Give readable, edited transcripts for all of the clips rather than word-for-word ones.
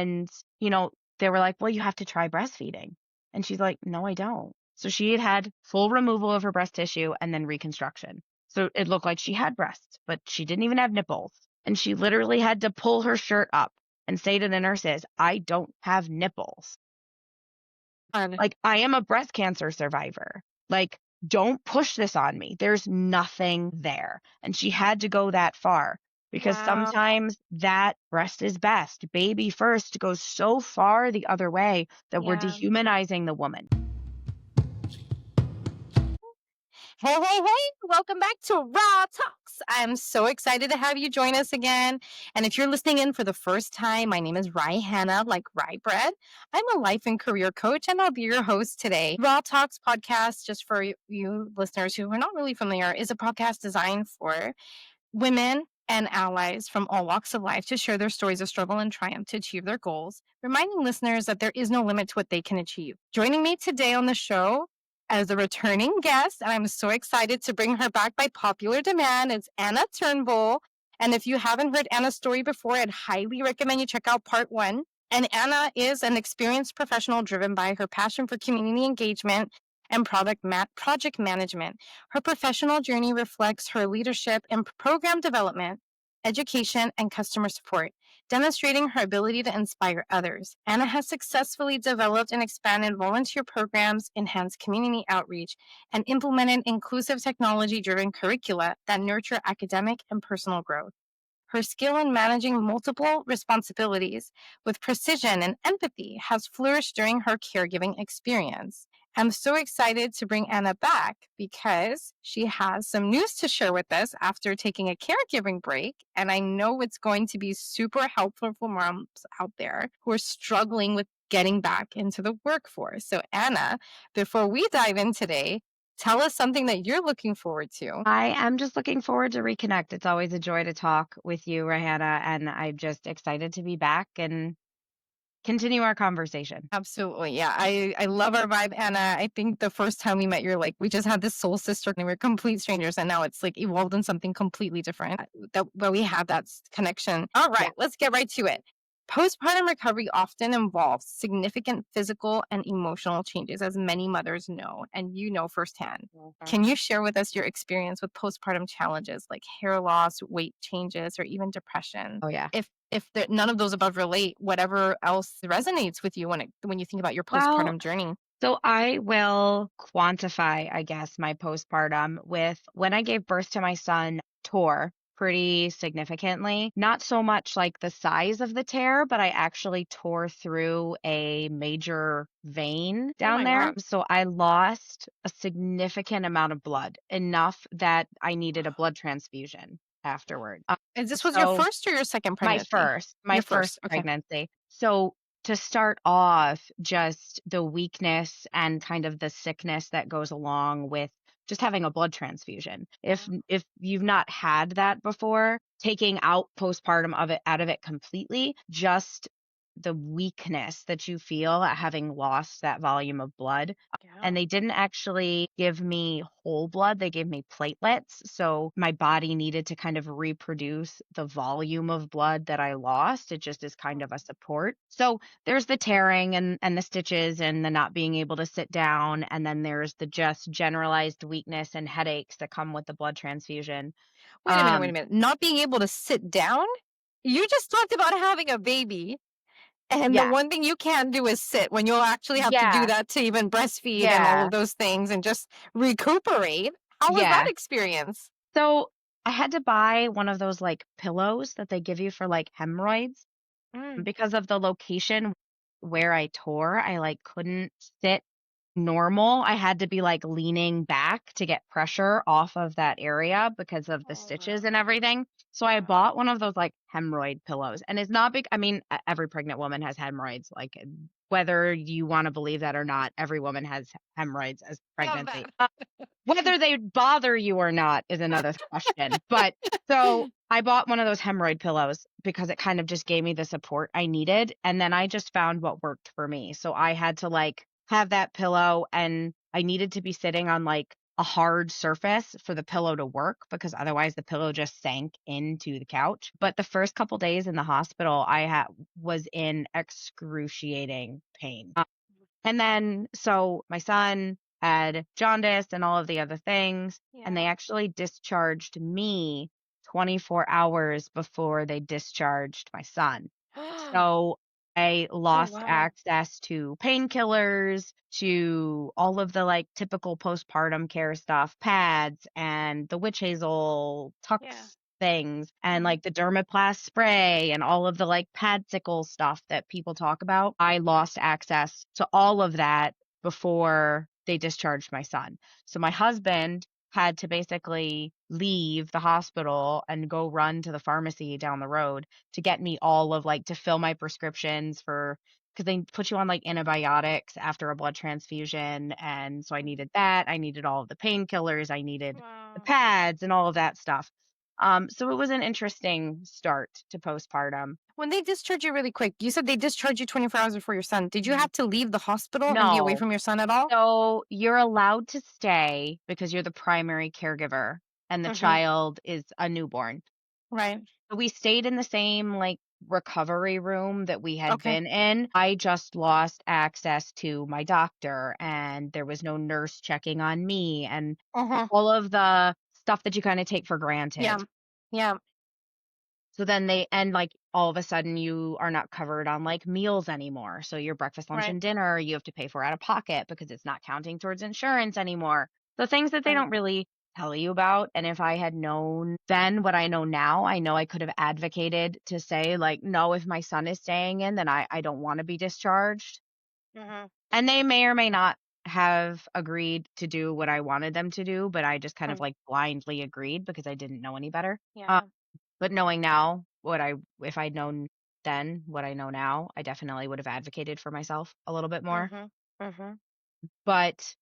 And, they were like, well, you have to try breastfeeding. And she's like, no, I don't. So she had full removal of her breast tissue and then reconstruction. So it looked like she had breasts, but she didn't even have nipples. And she literally had to pull her shirt up and say to the nurses, I don't have nipples. God. Like, I am a breast cancer survivor. Like, don't push this on me. There's nothing there. And she had to go that far because Wow. sometimes that breast is best. Baby first goes so far the other way that we're Yeah. dehumanizing the woman. Hey, hey, hey, welcome back to RAA Talks. I'm so excited to have you join us again. And if you're listening in for the first time, my name is Raihana, like rye bread. I'm a life and career coach, and I'll be your host today. RAA Talks podcast, just for you listeners who are not really familiar, is a podcast designed for women and allies from all walks of life to share their stories of struggle and triumph to achieve their goals, reminding listeners that there is no limit to what they can achieve. Joining me today on the show as a returning guest, and I'm so excited to bring her back by popular demand, is Anna Turnbull. And if you haven't heard Anna's story before, I'd highly recommend you check out part 1. And Anna is an experienced professional driven by her passion for community engagement and project management. Her professional journey reflects her leadership in program development, education, and customer support, demonstrating her ability to inspire others. Anna has successfully developed and expanded volunteer programs, enhanced community outreach, and implemented inclusive technology-driven curricula that nurture academic and personal growth. Her skill in managing multiple responsibilities with precision and empathy has flourished during her caregiving experience. I'm so excited to bring Anna back because she has some news to share with us after taking a caregiving break. And I know it's going to be super helpful for moms out there who are struggling with getting back into the workforce. So, Anna, before we dive in today, tell us something that you're looking forward to. I am just looking forward to reconnect. It's always a joy to talk with you, Raihana, and I'm just excited to be back and continue our conversation. Absolutely. Yeah. I love our vibe, Anna. I think the first time we met, you're like, we just had this soul sister and we were complete strangers. And now it's like evolved in something completely different. But we have that connection. All Yeah. right, let's get right to it. Postpartum recovery often involves significant physical and emotional changes, as many mothers know, and you know firsthand. Can you share with us your experience with postpartum challenges like hair loss, weight changes, or even depression? Oh, yeah. If none of those above relate, whatever else resonates with you when you think about your Well, postpartum journey. so I will quantify, I guess, my postpartum with when I gave birth to my son, tore pretty significantly. Not so much like the size of the tear, but I actually tore through a major vein Oh down my there. God. So I lost a significant amount of blood, enough that I needed a blood transfusion afterward. Is this was your So first or your second my pregnancy? first, my Your first first. Okay. pregnancy. So to start off, just the weakness and kind of the sickness that goes along with just having a blood transfusion. If you've not had that before, taking out postpartum of it out of it completely, just the weakness that you feel at having lost that volume of blood. Yeah. And they didn't actually give me whole blood, they gave me platelets. So my body needed to kind of reproduce the volume of blood that I lost. It just is kind of a support. So there's the tearing and the stitches and the not being able to sit down. And then there's the just generalized weakness and headaches that come with the blood transfusion. Wait a minute, wait a Um, minute. Not being able to sit down? You just talked about having a baby. And the yeah, one thing you can't do is sit when you'll actually have to do yeah, that to even breastfeed and all yeah, of those things and just recuperate. How was that yeah. experience? So I had to buy one of those like pillows that they give you for like hemorrhoids Mm. because of the location where I tore. I like couldn't sit normal. I had to be like leaning back to get pressure off of that area because of the Oh, stitches wow. and everything. So I Wow. bought one of those like hemorrhoid pillows. And it's not big. I mean, every pregnant woman has hemorrhoids. Like whether you want to believe that or not, every woman has hemorrhoids as Love pregnancy. that. Whether they bother you or not is another question. But so I bought one of those hemorrhoid pillows because it kind of just gave me the support I needed. And then I just found what worked for me. So I had to like have that pillow and I needed to be sitting on like a hard surface for the pillow to work because otherwise the pillow just sank into the couch. But the first couple days in the hospital, was in excruciating pain. And then, so my son had jaundice and all of the other things, and they Yeah. actually discharged me 24 hours before they discharged my son. So I Oh, lost wow. access to painkillers, to all of the like typical postpartum care stuff, pads and the witch hazel Yeah. tux things and Mhm. like the dermaplast spray and all of the like padsicle stuff that people talk about. I lost access to all of that before they discharged my son. So my husband had to basically leave the hospital and go run to the pharmacy down the road to get me all of like to fill my prescriptions for because they put you on like antibiotics after a blood transfusion. And so I Mm. needed that. I needed all of the painkillers. I needed the Wow. pads and all of that stuff. So it was an interesting start to postpartum. When they discharge you really quick, you said they discharged you 24 hours before your son. Did you Mhm. have to leave the hospital and be away No. from your son at all? So you're allowed to stay because you're the primary caregiver and the Mhm. child is a newborn. Right. We stayed in the same, like, recovery room that we had Okay. been in. I just lost access to my doctor, and there was no nurse checking on me, and Uh-huh. all of the stuff that you kinda take for Yeah. granted. Yeah. So then like, all of a sudden, you are not covered on, like, meals anymore. So your breakfast, lunch, Right. and dinner, you have to pay for out of pocket because it's not counting towards insurance anymore. The things that they Right. don't really tell you about, and if I had known then what I know now, I know I could have advocated to say, like, "No, if my son is staying in, then I don't wanna be discharged." Mhm. And they may or may not have agreed to do what I wanted them to do, but I just kind of, Right. like, blindly agreed because I didn't know any better. Yeah. But knowing now if I'd known then what I know now, I definitely would have advocated for myself a little bit more. Mhm. Mhm. But,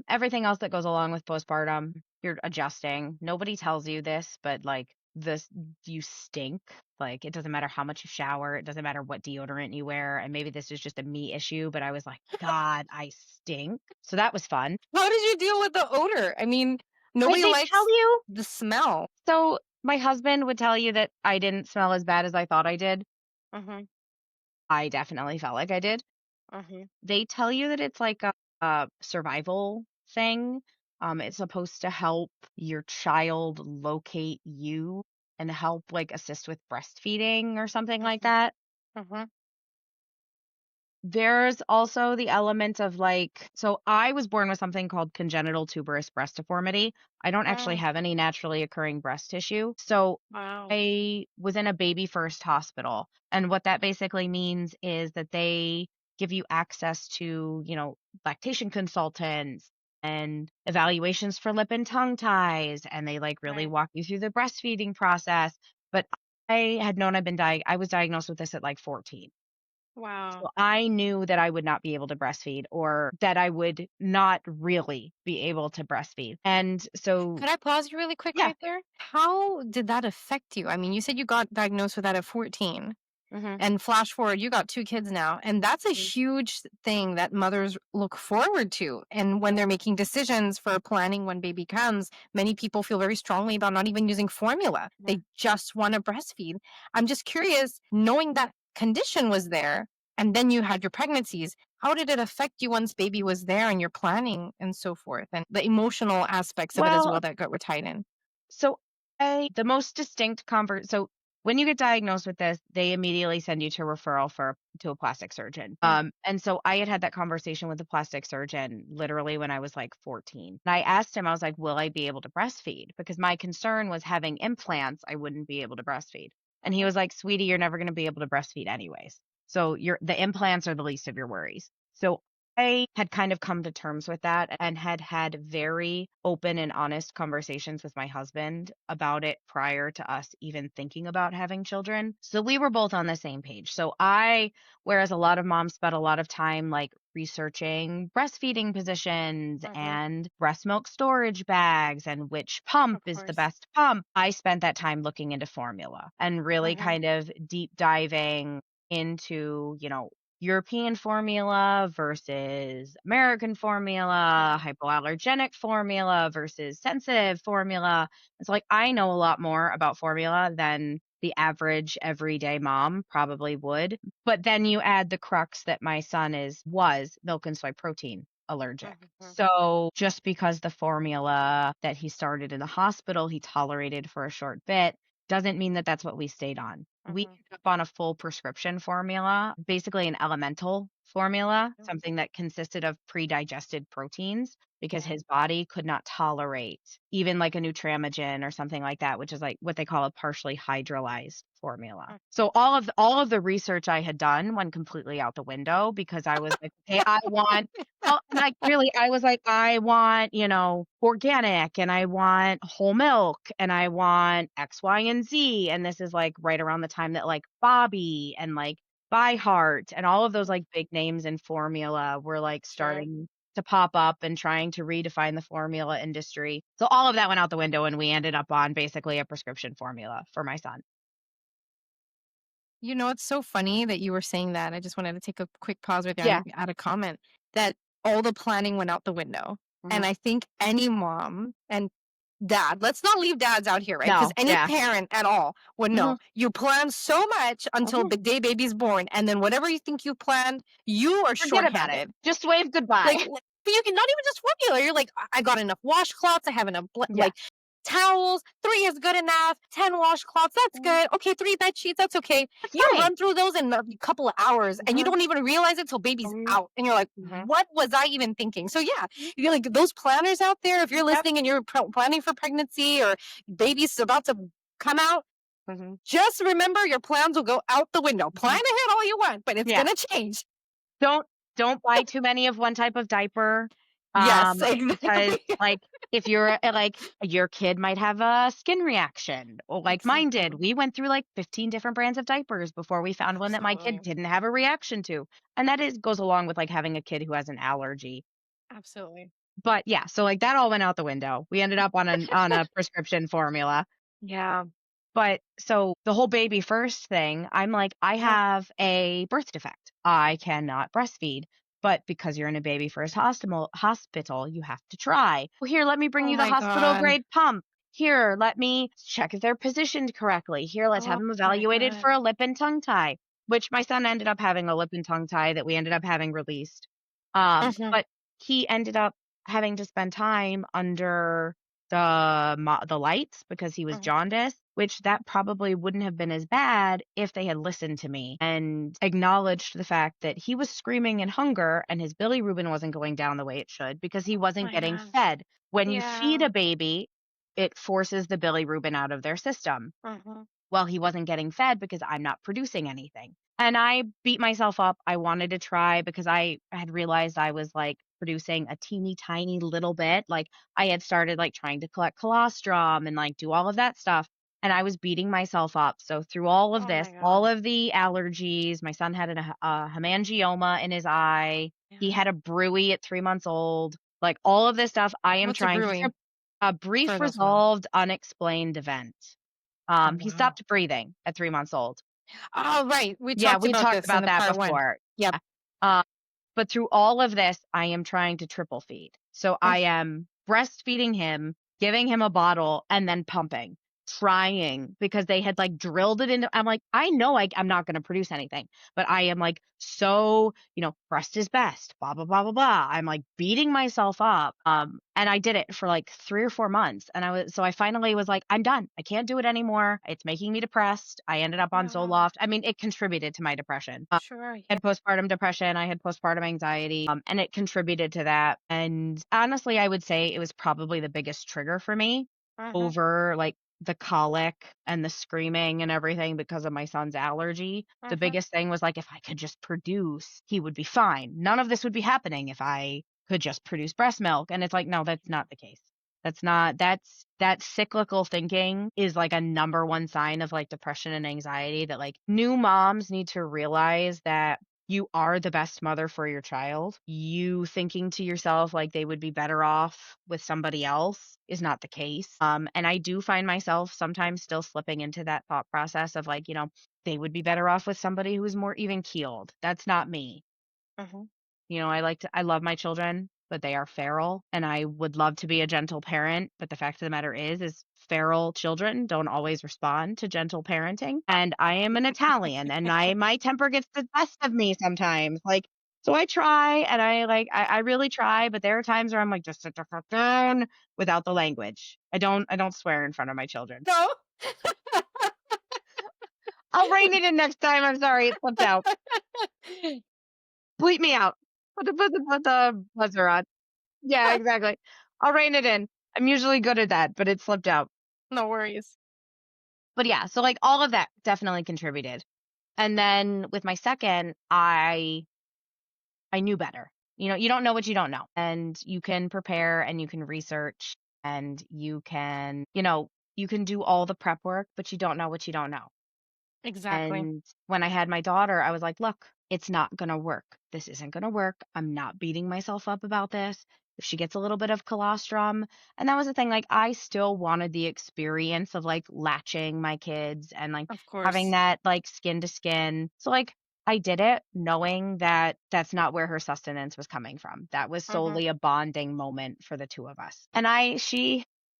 everything else that goes along with postpartum, you're adjusting. Nobody tells you this, but like this, you stink. Like it doesn't matter how much you shower, it doesn't matter what deodorant you wear. And maybe this is just a me issue, but I was like, God, I stink. So that was fun. How did you deal with the odor? I mean, Like nobody they tell likes you. the smell. So my husband would tell you that I didn't smell as bad as I thought I did. Mhm. I definitely felt like I did. Mhm. They tell you that it's like a survival thing. It's supposed to help your child locate you and help like assist with breastfeeding or something like Mhm. that. Mhm. There's also the element of like, so I was born with something called congenital tuberous breast deformity. I don't actually Mm. have any naturally occurring breast tissue. So Wow. I was in a baby first hospital. And what that basically means is that they give you access to, lactation consultants and evaluations for lip and tongue ties. And they like really Right. walk you through the breastfeeding process. But I had known I was diagnosed with this at like 14. Wow. So I knew that I would not be able to breastfeed or that I would not really be able to breastfeed. And so, Could I pause you really quick yeah. right there? How did that affect you? I mean, you said you got diagnosed with that at 14. Mhm. And flash forward, you got 2 kids now, and that's a Mhm. huge thing that mothers look forward to. And when they're Yeah. making decisions for planning when baby comes, many people feel very strongly about not even using formula. Mhm. They just want to breastfeed. I'm just curious, knowing that condition was there, and then you had your pregnancies, how did it affect you once baby was there and your planning and so forth, and the emotional aspects of it as Well, well that got were tied in? so the most distinct so when you get diagnosed with this, they immediately send you to referral to a plastic surgeon. Mm. And so I had that conversation with the plastic surgeon literally when I was like 14. And I asked him, I was like, will I be able to breastfeed? Because my concern was having implants, I wouldn't be able to breastfeed. And he Mhm. was like, sweetie, you're never going to be able to breastfeed anyways. So the implants are the least of your worries. So I had kind of come to terms with that and had very open and honest conversations with my husband about it prior to us even thinking about having children. So we were both on the same page. Whereas a lot of moms spent a lot of time like researching breastfeeding positions Mhm. and breast milk storage bags and which pump Of is the course. best pump, I spent that time looking into formula and really Mhm. kind of deep diving into, European formula versus American formula, hypoallergenic formula versus sensitive formula. It's like I know a lot more about formula than the average everyday mom probably would. But then you add the crux that my son was milk and soy protein allergic. So just because the formula that he started in the hospital he tolerated for a short bit doesn't mean that that's what we stayed on. We ended up on a full prescription formula, basically an elemental formula, something that consisted of pre-digested proteins because his body could not tolerate even like a Nutramigen or something like that, which is like what they call a partially hydrolyzed formula. So all of the research I had done went completely out the window because I was like, okay, I want well, and like really, I was like, I want, organic and I want whole milk and I want X, Y, and Z. And this is like right around the time that like Bobby and like By Heart and all of those like big names in formula were like starting to pop up and trying to redefine the formula industry. So all of that went out the window and we ended up on basically a prescription formula for my son. It's so funny that you were saying that. I just wanted to take a quick pause right there Yeah. and add a comment that all the planning went out the window. And Mhm. I think any mom and dad, let's not leave dads out here, right? Because No. any Yeah. parent at all would know Mhm. you plan so much until Mhm. the day baby's born. And then whatever you think you planned, you are Forget about it. shorthanded. Just wave goodbye. But you can not even just formula. You're like, I got enough washcloths. I have enough Yeah. towels. 3 is good enough. 10 washcloths. That's Mhm. good. Okay, 3 bed sheets. That's okay. That's You fine. run through those in a couple of hours, and you Mhm. don't even realize it till baby's Mhm. out, and you're like, Mhm. what was I even thinking? So yeah, Mhm. you're like those planners out there. If you're Yep. listening and you're planning for pregnancy or baby's about to come out, Mhm. just remember your plans will go out the window. Plan Mhm. ahead all you want, but it's Yeah. gonna change. Don't don't buy too many of one type of diaper, Yes, because, exactly. like, if you're, like, your kid might have a skin reaction, or like mine did. Exactly. We went through, like, 15 different brands of diapers before we found one that my kid Absolutely. didn't have a reaction to, and that is goes along with, like, having a kid who has an allergy. Absolutely. But, yeah, so, like, that all went out the window. We ended up on a prescription formula. Yeah. But so the whole baby first thing, I'm like, I Yeah. have a birth defect. I cannot breastfeed. But because you're in a baby first hospital, you have to try. Well, here, let me bring Oh you the my hospital god. grade pump. Here, let me check if they're positioned correctly. Here, let's have Oh them my evaluated god. for a lip and tongue tie, which my son ended up having a lip and tongue tie that we ended up having released. Mhm. But he ended up having to spend time under the lights because he was Mhm. jaundiced, which that probably wouldn't have been as bad if they had listened to me and acknowledged the fact that he was screaming in hunger and his bilirubin wasn't going down the way it should because he wasn't My getting god. fed. When you feed Yeah. a baby, it forces the bilirubin out of their system. Mhm. Well, he wasn't getting fed because I'm not producing anything. And I beat myself up. I wanted to try because I had realized I was like producing a teeny tiny little bit. Like I had started like trying to collect colostrum and like do all of that stuff. And I was beating myself up. So through all of Oh this, my all god. of the allergies, my son had a hemangioma in his eye. He Yeah. had a bruise at 3 months old. Like all of this stuff, I am What's a trying to brewing trip a brief for those who know? resolved unexplained event. Oh He wow. stopped breathing at 3 months old. Oh right. We Yeah, talked we about talked this in about the that part one. before. Yep. Yeah. But through all of this, I am trying to triple feed. So I Mm. am breastfeeding him, giving him a bottle, and then pumping, trying because they had like drilled it into. I'm like, I know I'm not going to produce anything, but I am like, so, breast is best, blah, blah, blah, blah, blah. I'm like beating myself up. And I did it for like 3 or 4 months. And so I finally was like, I'm done. I can't do it anymore. It's making me depressed. I ended up on Yeah. Zoloft. I mean, it contributed to my depression Sure. Yeah. had postpartum depression, I had postpartum anxiety, and it contributed to that. And honestly, I would say it was probably the biggest trigger for me Mhm. over like the colic and the screaming and everything because of my son's allergy. The Mhm. biggest thing was like if I could just produce, he would be fine. None of this would be happening if I could just produce breast milk. And it's like, no, that's not the case. That cyclical thinking is like a number one sign of like depression and anxiety that like new moms need to realize that you are the best mother for your child. You thinking to yourself like they would be better off with somebody else is not the case. And I do find myself sometimes still slipping into that thought process of like, they would be better off with somebody who is more even keeled. That's not me. Mhm. I love my children, but they are feral, and I would love to be a gentle parent, but the fact of the matter is feral children don't always respond to gentle parenting, and I am an Italian, and I my temper gets the best of me sometimes, like, so I try, and I really try, but there are times where I'm like, "Just sit the fuck down," without the language. I don't swear in front of my children. No. I'll rein it in next time, I'm sorry, it slipped out. Bleep me out. Put the buzzer on. Yeah, exactly. I'll rein it in. I'm usually good at that, but it slipped out. No worries. But yeah, so like all of that definitely contributed. And then with my second, I knew better. You don't know what you don't know. And you can prepare and you can research and you can do all the prep work, but you don't know what you don't know. Exactly. And when I had my daughter, I was like, look, it's not going to work. This isn't going to work. I'm not beating myself up about this. If she gets a little bit of colostrum, and that was the thing, like, I still wanted the experience of like latching my kids and like Of having course. that like skin to skin. So, like, I did it knowing that that's not where her sustenance was coming from. That was Mhm. solely a bonding moment for the two of us. And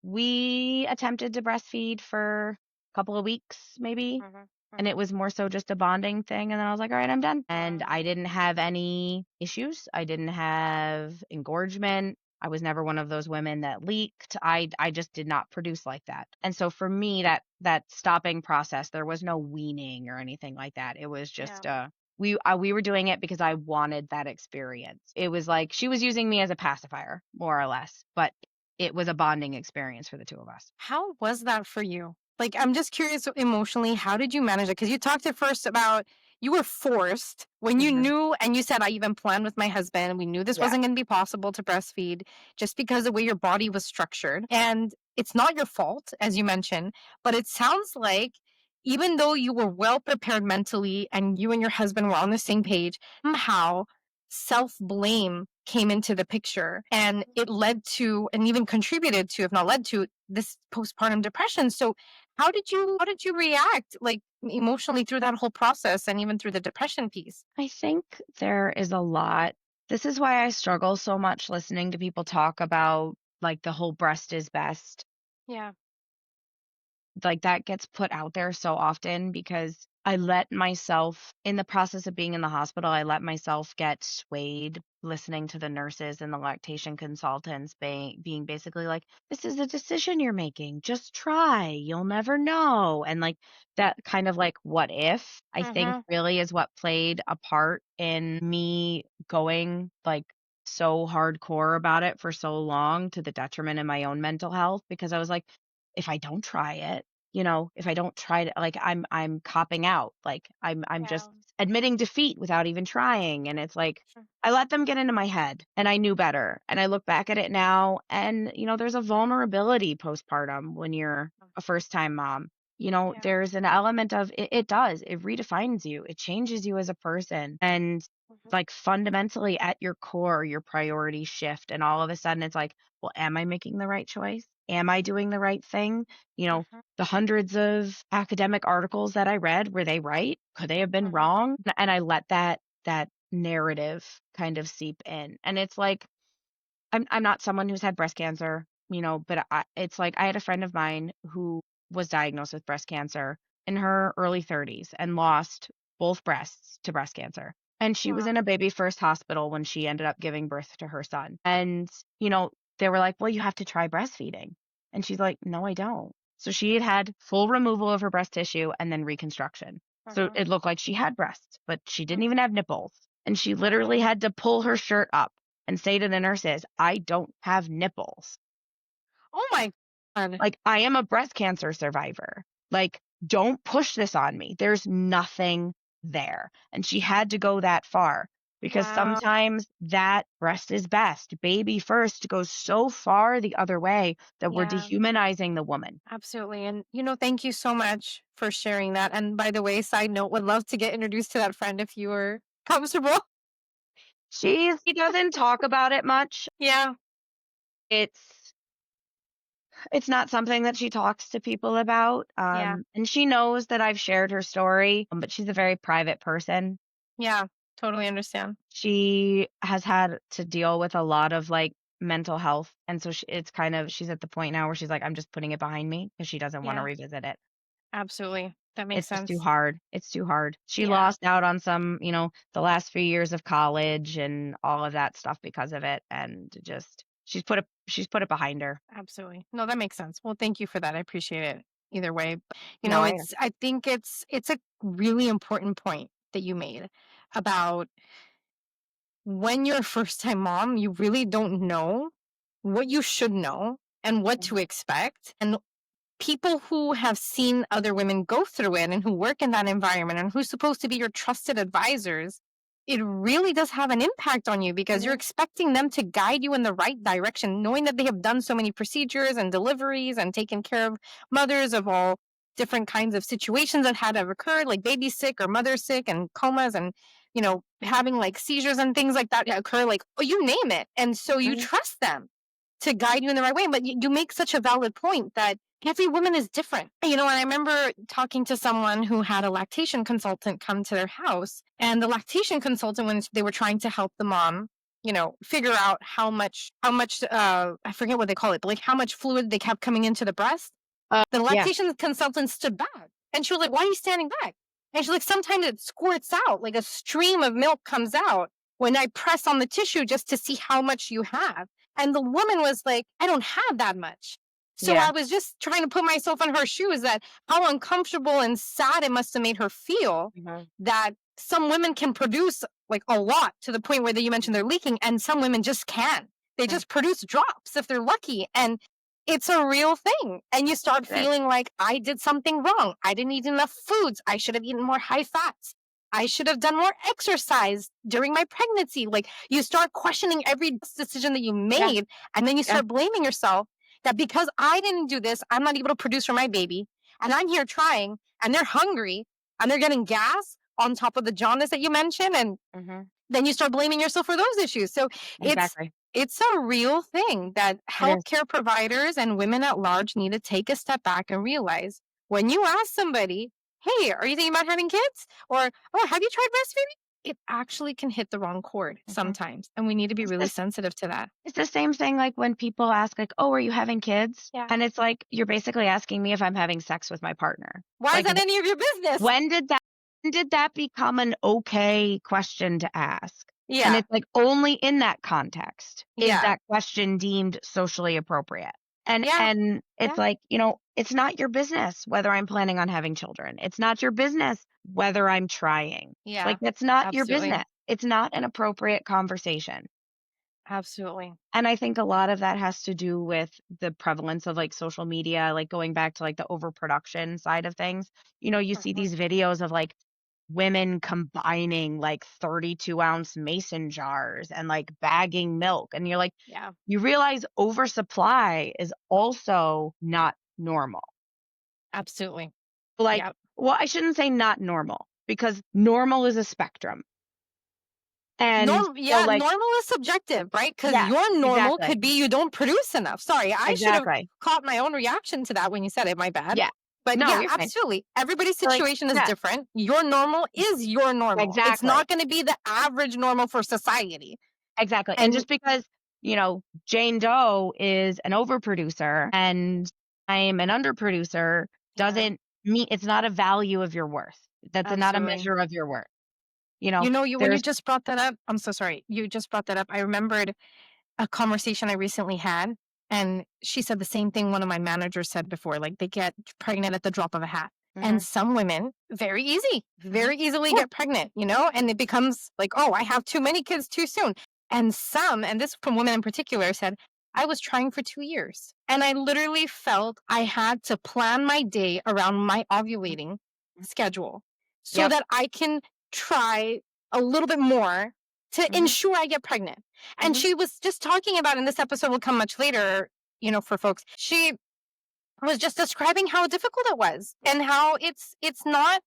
we attempted to breastfeed for a couple of weeks, maybe, Mhm. and it Mhm. was more so just a bonding thing, and then I was like, "All right, I'm done." And I Wow. didn't have any issues. I didn't have engorgement. I was never one of those women that leaked. I just did not produce like that. And so for me, that stopping process, there was no weaning or anything like that. It was Yeah. just we were doing it because I wanted that experience. It was like she was using me as a pacifier, more or less, but it was a bonding experience for the two of us. How was that for you? Like, I'm just curious emotionally, how did you manage it? Because you talked at first about you were forced when you Mhm. knew, and you said, I even planned with my husband. We knew this Yeah. wasn't going to be possible to breastfeed just because the way your body was structured. And it's not your fault, as you mentioned, but it sounds like even though you were well prepared mentally and you and your husband were on the same page, somehow self blame came into the picture and it led to and even contributed to, if not led to, this postpartum depression. So how did you react, like, emotionally through that whole process and even through the depression piece? I think there is a lot. This is why I struggle so much listening to people talk about like the whole breast is best. Yeah. Like that gets put out there so often because I let myself, in the process of being in the hospital, I let myself get swayed listening to the nurses and the lactation consultants being basically like, this is a decision you're making. Just try. You'll never know. And like that kind of like, what if, I think Mhm. really is what played a part in me going like so hardcore about it for so long to the detriment of my own mental health because I was like, if I don't try it, if I don't try to like I'm copping out. Like I'm just Yeah. admitting defeat without even trying. And it's like Sure. I let them get into my head and I knew better. And I look back at it now and there's a vulnerability postpartum when you're a first time mom. Yeah. There's an element of it redefines you. It changes you as a person. And Mhm. like fundamentally at your core, your priorities shift. And all of a sudden it's like, well, am I making the right choice? Am I doing the right thing? You know, Mhm. the hundreds of academic articles that I read, were they right? Could they have been Mhm. wrong? And I let that narrative kind of seep in. And it's like I'm not someone who's had breast cancer, but it's like I had a friend of mine who was diagnosed with breast cancer in her early 30s and lost both breasts to breast cancer. And she was Wow. in a baby first hospital when she ended up giving birth to her son. And, they were like, well, you have to try breastfeeding. And she's like, no, I don't. So she had full removal of her breast tissue and then reconstruction. So Mhm. it looked like she had breasts, but she didn't even Mhm. have nipples. And she literally Wow. had to pull her shirt up and say to the nurses, I don't have nipples. Oh my god. Like, I am a breast cancer survivor. Like, don't push this on me. There's nothing there. And she had to go that far because Wow. sometimes that breast is best. Baby first goes so far the other way that we're Yeah. dehumanizing the woman. Absolutely. And, thank you so much for sharing that. And by the way, side note, would love to get introduced to that friend if you were comfortable. She doesn't talk about it much. Yeah. It's It's not something that she talks to people about, Yeah. and she knows that I've shared her story, but she's a very private person. Yeah. Totally understand. She has had to deal with a lot of, like, mental health, and so it's kind of she's at the point now where she's like, "I'm just putting it behind me," because she doesn't wanna Yeah. revisit it. Absolutely. That makes It's just too sense. hard. It's too hard. She Yeah. lost out on some, the last few years of college and all of that stuff because of it, and just she's put it behind her. Absolutely. No, that makes sense. Well, thank you for that. I appreciate it either way. No, I I think it's a really important point that you made about when you're a first time mom, you really don't know what you should know and what to expect. And people who have seen other women go through it and who work in that environment and who's supposed to be your trusted advisors, it really does have an impact on you because you're Mhm, expecting them to guide you in the right direction, knowing that they have done so many procedures and deliveries and taken care of mothers of all different kinds of situations that had have occurred, like baby sick or mother sick and comas and having like seizures and things like that occur, like oh, you name it. And so you mhm, trust them to guide you in the right way. But you make such a valid point that every woman is different. And I remember talking to someone who had a lactation consultant come to their house, and the lactation consultant, when they were trying to help the mom, figure out how much, I forget what they call it, but like how much fluid they kept coming into the breast, the yeah, lactation consultant stood back and she was like, "Why are you standing back?" And she's like, "Sometimes it squirts out, like a stream of milk comes out when I press on the tissue just to see how much you have." And the woman was like, "I don't have that much." So yeah, I was just trying to put myself in her shoes, that how uncomfortable and sad it must have made her feel mhm, that some women can produce like a lot to the point where you mentioned they're leaking, and some women just can't. They mm, just produce drops if they're lucky. And it's a real thing. And you start it is. feeling like I did something wrong. I didn't eat enough foods. I should have eaten more high fats. I should have done more exercise during my pregnancy. Like you start questioning every decision that you Yeah, made. And then you yeah, start blaming yourself that because I didn't do this, I'm not able to produce for my baby. And I'm here trying and they're hungry and they're getting gas on top of the jaundice that you mentioned. And mhm, then you start blaming yourself for those issues. So it's exactly. it's a real thing that It is. healthcare providers and women at large need to take a step back and realize when you ask somebody, "Hey, are you thinking about having kids?" or "Oh, have you tried breastfeeding?" It actually can hit the wrong chord Mhm. sometimes, and we need to be It's really this sensitive to that. it's the same thing, like, when people ask, like, "Oh, are you having kids?" Yeah. And it's like, you're basically asking me if I'm having sex with my partner. Why is Like, that any of your business? when did that become an okay question to ask? And Yeah. it's like only in that context is Yeah. that question deemed socially appropriate. And Yeah. and it's Yeah. like, it's not your business whether I'm planning on having children. It's not your business whether I'm trying. Yeah. Like that's not your Absolutely. business. It's not an appropriate conversation. Absolutely. And I think a lot of that has to do with the prevalence of, like, social media, like, going back to, like, the overproduction side of things. You see Mhm. these videos of, like, women combining, like, 32-ounce mason jars and, like, bagging milk, and you're like Yeah. you realize oversupply is also not normal. Absolutely. Like, Yeah. well, I shouldn't say not normal, because normal is a spectrum. And Yeah, like normal is subjective, right? Because yes, your normal exactly, could be you don't produce enough. Sorry, I should have exactly. caught my own reaction to that when you said it. My bad. Yeah. But No, yeah, you're fine. absolutely. Everybody's So, like situation is yeah, different. Your normal is your normal. It's exactly. not going to be the average normal for society. Exactly, and And just because, Jane Doe is an overproducer and I'm an underproducer yeah, doesn't mean it's not a value of your worth. That's not a absolutely. measure of your worth. You know, You when you there's just brought that up, I'm so sorry. You just brought that up. I remembered a conversation I recently had, and she said the same thing one of my managers said before, like they get pregnant at the drop of a hat. And mhm, some women mhm. very easily Yeah, get pregnant, and it becomes like, oh, I have too many kids too soon. And some, and this from women in particular, said, I was trying for 2 years. And I literally felt I had to plan my day around my ovulating mhm. schedule so Yep, that I can try a little bit more to mhm, ensure I get pregnant. And mhm, she was just talking about, and this episode will come much later, for folks. She was just describing how difficult it was and how it's not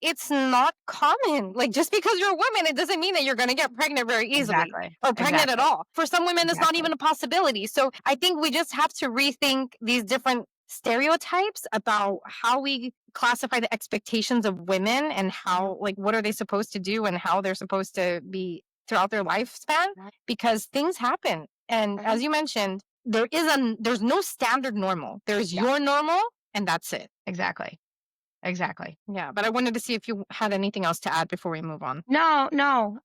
it's not common. Like, just because you're a woman, it doesn't mean that you're going to get pregnant very easily Exactly. or pregnant at Exactly. all. For some women, it's not Exactly. even a possibility. So I think we just have to rethink these different stereotypes about how we classify the expectations of women and how, like, what are they supposed to do and how they're supposed to be throughout their lifespan, because things happen. And as you mentioned, there's no standard normal. There's Yeah. your normal, and that's it. Exactly. Exactly. Yeah, but I wanted to see if you had anything else to add before we move on. No, no.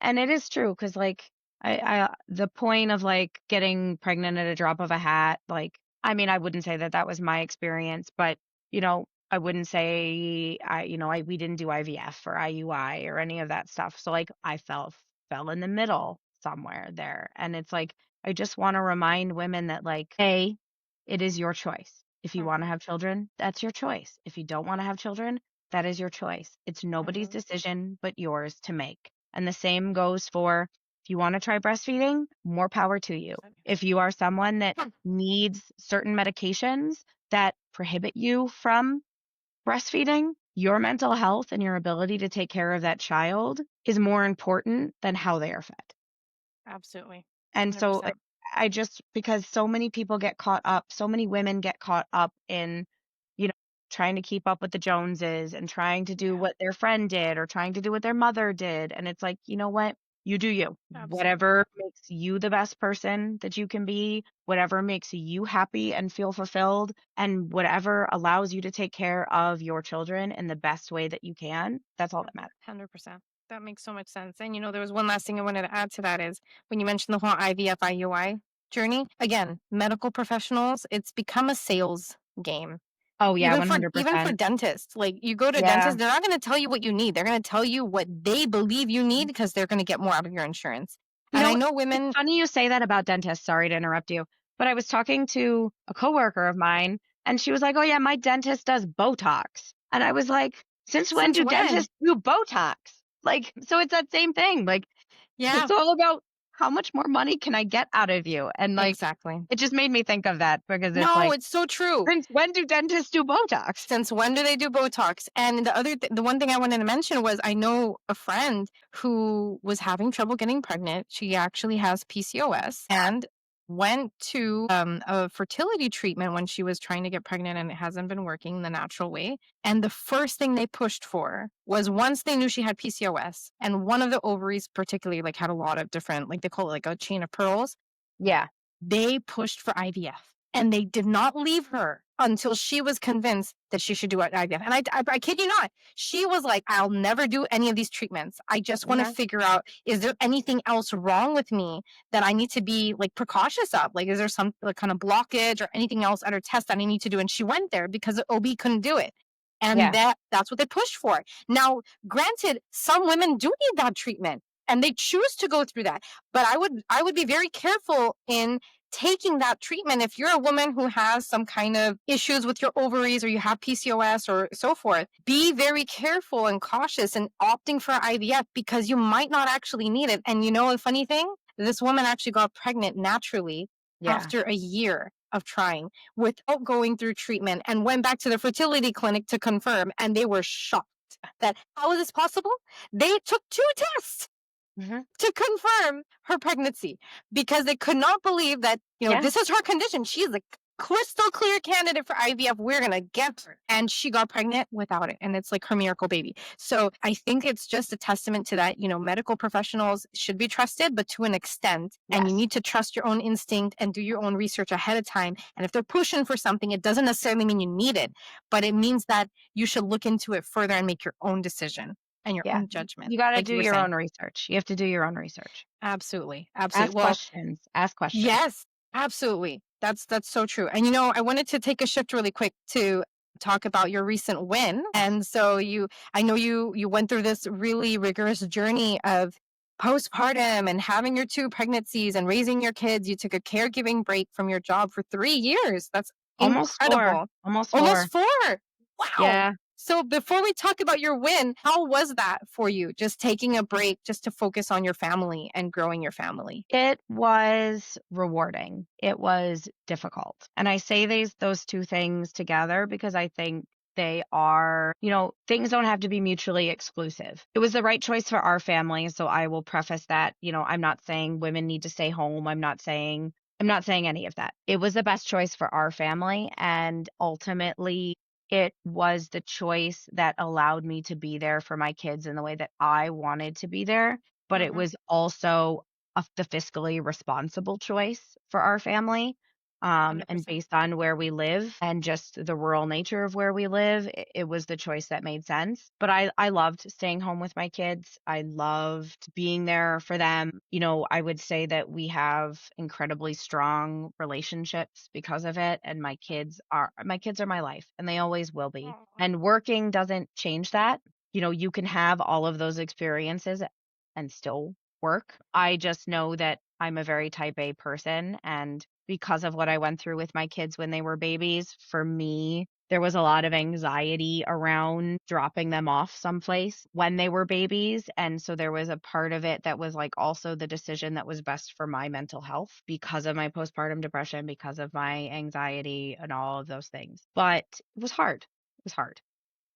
And it is true because, like, the point of like getting pregnant at a drop of a hat, like, I mean, I wouldn't say that that was my experience, but I wouldn't say we didn't do IVF or IUI or any of that stuff. So like, I fell in the middle somewhere there, and it's like I just want to remind women that like, hey, it is your choice. If you want to have children, that's your choice. If you don't want to have children, that is your choice. It's nobody's decision but yours to make. And the same goes for if you want to try breastfeeding, more power to you. If you are someone that needs certain medications that prohibit you from breastfeeding, your mental health and your ability to take care of that child is more important than how they are fed. Absolutely. And so 100%. I just because so many people get caught up, so many women get caught up in, you know, trying to keep up with the Joneses and trying to do Yeah, what their friend did or trying to do what their mother did. And it's like, you know what? You do you. absolutely. Whatever makes you the best person that you can be, whatever makes you happy and feel fulfilled, and whatever allows you to take care of your children in the best way that you can, that's all Yep, that matters. 100%. That makes so much sense. And there was one last thing I wanted to add to that is when you mentioned the whole IVF IUI journey, again, medical professionals, it's become a sales game. Oh yeah, Even for 100%. dentists, like you go to a Yeah. dentist, they're not going to tell you what you need. They're going to tell you what they believe you need because they're going to get more out of your insurance. You And I know, know it's women, funny you say that about dentists. Sorry to interrupt you. But I was talking to a coworker of mine and she was like, "Oh yeah, my dentist does Botox." And I was like, "Since when since do when? dentists do Botox?" Like, so it's that same thing. Like, Yeah, it's all about how much more money can I get out of you? And like, exactly. it just made me think of that because it's No, like, it's so true. since when do dentists do Botox? Since when do they do Botox? And the one thing I wanted to mention was I know a friend who was having trouble getting pregnant. She actually has PCOS and went to a fertility treatment when she was trying to get pregnant and it hasn't been working the natural way. And the first thing they pushed for was once they knew she had PCOS and one of the ovaries particularly like had a lot of different, like they call it like a chain of pearls, Yeah. they pushed for IVF and they did not leave her until she was convinced that she should do IVF. And I kid you not, she was like, I'll never do any of these treatments. I just want to Mhm. figure out, is there anything else wrong with me that I need to be like precautious of? Like, is there some like, kind of blockage or anything else at her test that I need to do? And she went there because the OB couldn't do it. And Yeah. that's what they pushed for. Now, granted, some women do need that treatment and they choose to go through that. But I would be very careful in taking that treatment if you're a woman who has some kind of issues with your ovaries or you have PCOS or so forth. Be very careful and cautious in opting for IVF because you might not actually need it. And a funny thing, this woman actually got pregnant naturally Yeah. after a year of trying without going through treatment and went back to the fertility clinic to confirm, and they were shocked that how is this possible? They took two tests Mhm. to confirm her pregnancy because they could not believe that, Yeah. this is her condition. She's a crystal clear candidate for IVF. We're going to get her. And she got pregnant without it. And it's like her miracle baby. So I think it's just a testament to that, medical professionals should be trusted, but to an extent. And you Yes. need to trust your own instinct and do your own research ahead of time. And if they're pushing for something, it doesn't necessarily mean you need it, but it means that you should look into it further and make your own decision and your Yeah. own judgment, You got to like do you were your saying. own research. You have to do your own research. Absolutely. Absolutely. Ask Well, questions. Ask questions. yes, absolutely. That's so true. And I wanted to take a shift really quick to talk about your recent win. And so I know you went through this really rigorous journey of postpartum and having your two pregnancies and raising your kids. You took a caregiving break from your job for 3 years. That's Almost 4. incredible. Almost 4. Almost 4. Wow. Yeah. So before we talk about your win, how was that for you? Just taking a break just to focus on your family and growing your family. It was rewarding. It was difficult. And I say those two things together because I think They are, things don't have to be mutually exclusive. It was the right choice for our family. So I will preface that, I'm not saying women need to stay home. I'm not saying any of that. It was the best choice for our family. And ultimately, it was the choice that allowed me to be there for my kids in the way that I wanted to be there. But it Mhm. was also the fiscally responsible choice for our family. And 100%. based on where we live and just the rural nature of where we live, it was the choice that made sense. But I loved staying home with my kids. I loved being there for them. I would say that we have incredibly strong relationships because of it. And my kids are my life, and they always will be. Aw. And working doesn't change that. You can have all of those experiences and still work. I just know that I'm a very type A person, and because of what I went through with my kids when they were babies, for me, there was a lot of anxiety around dropping them off someplace when they were babies. And so there was a part of it that was like also the decision that was best for my mental health because of my postpartum depression, because of my anxiety and all of those things. But it was hard. It was hard.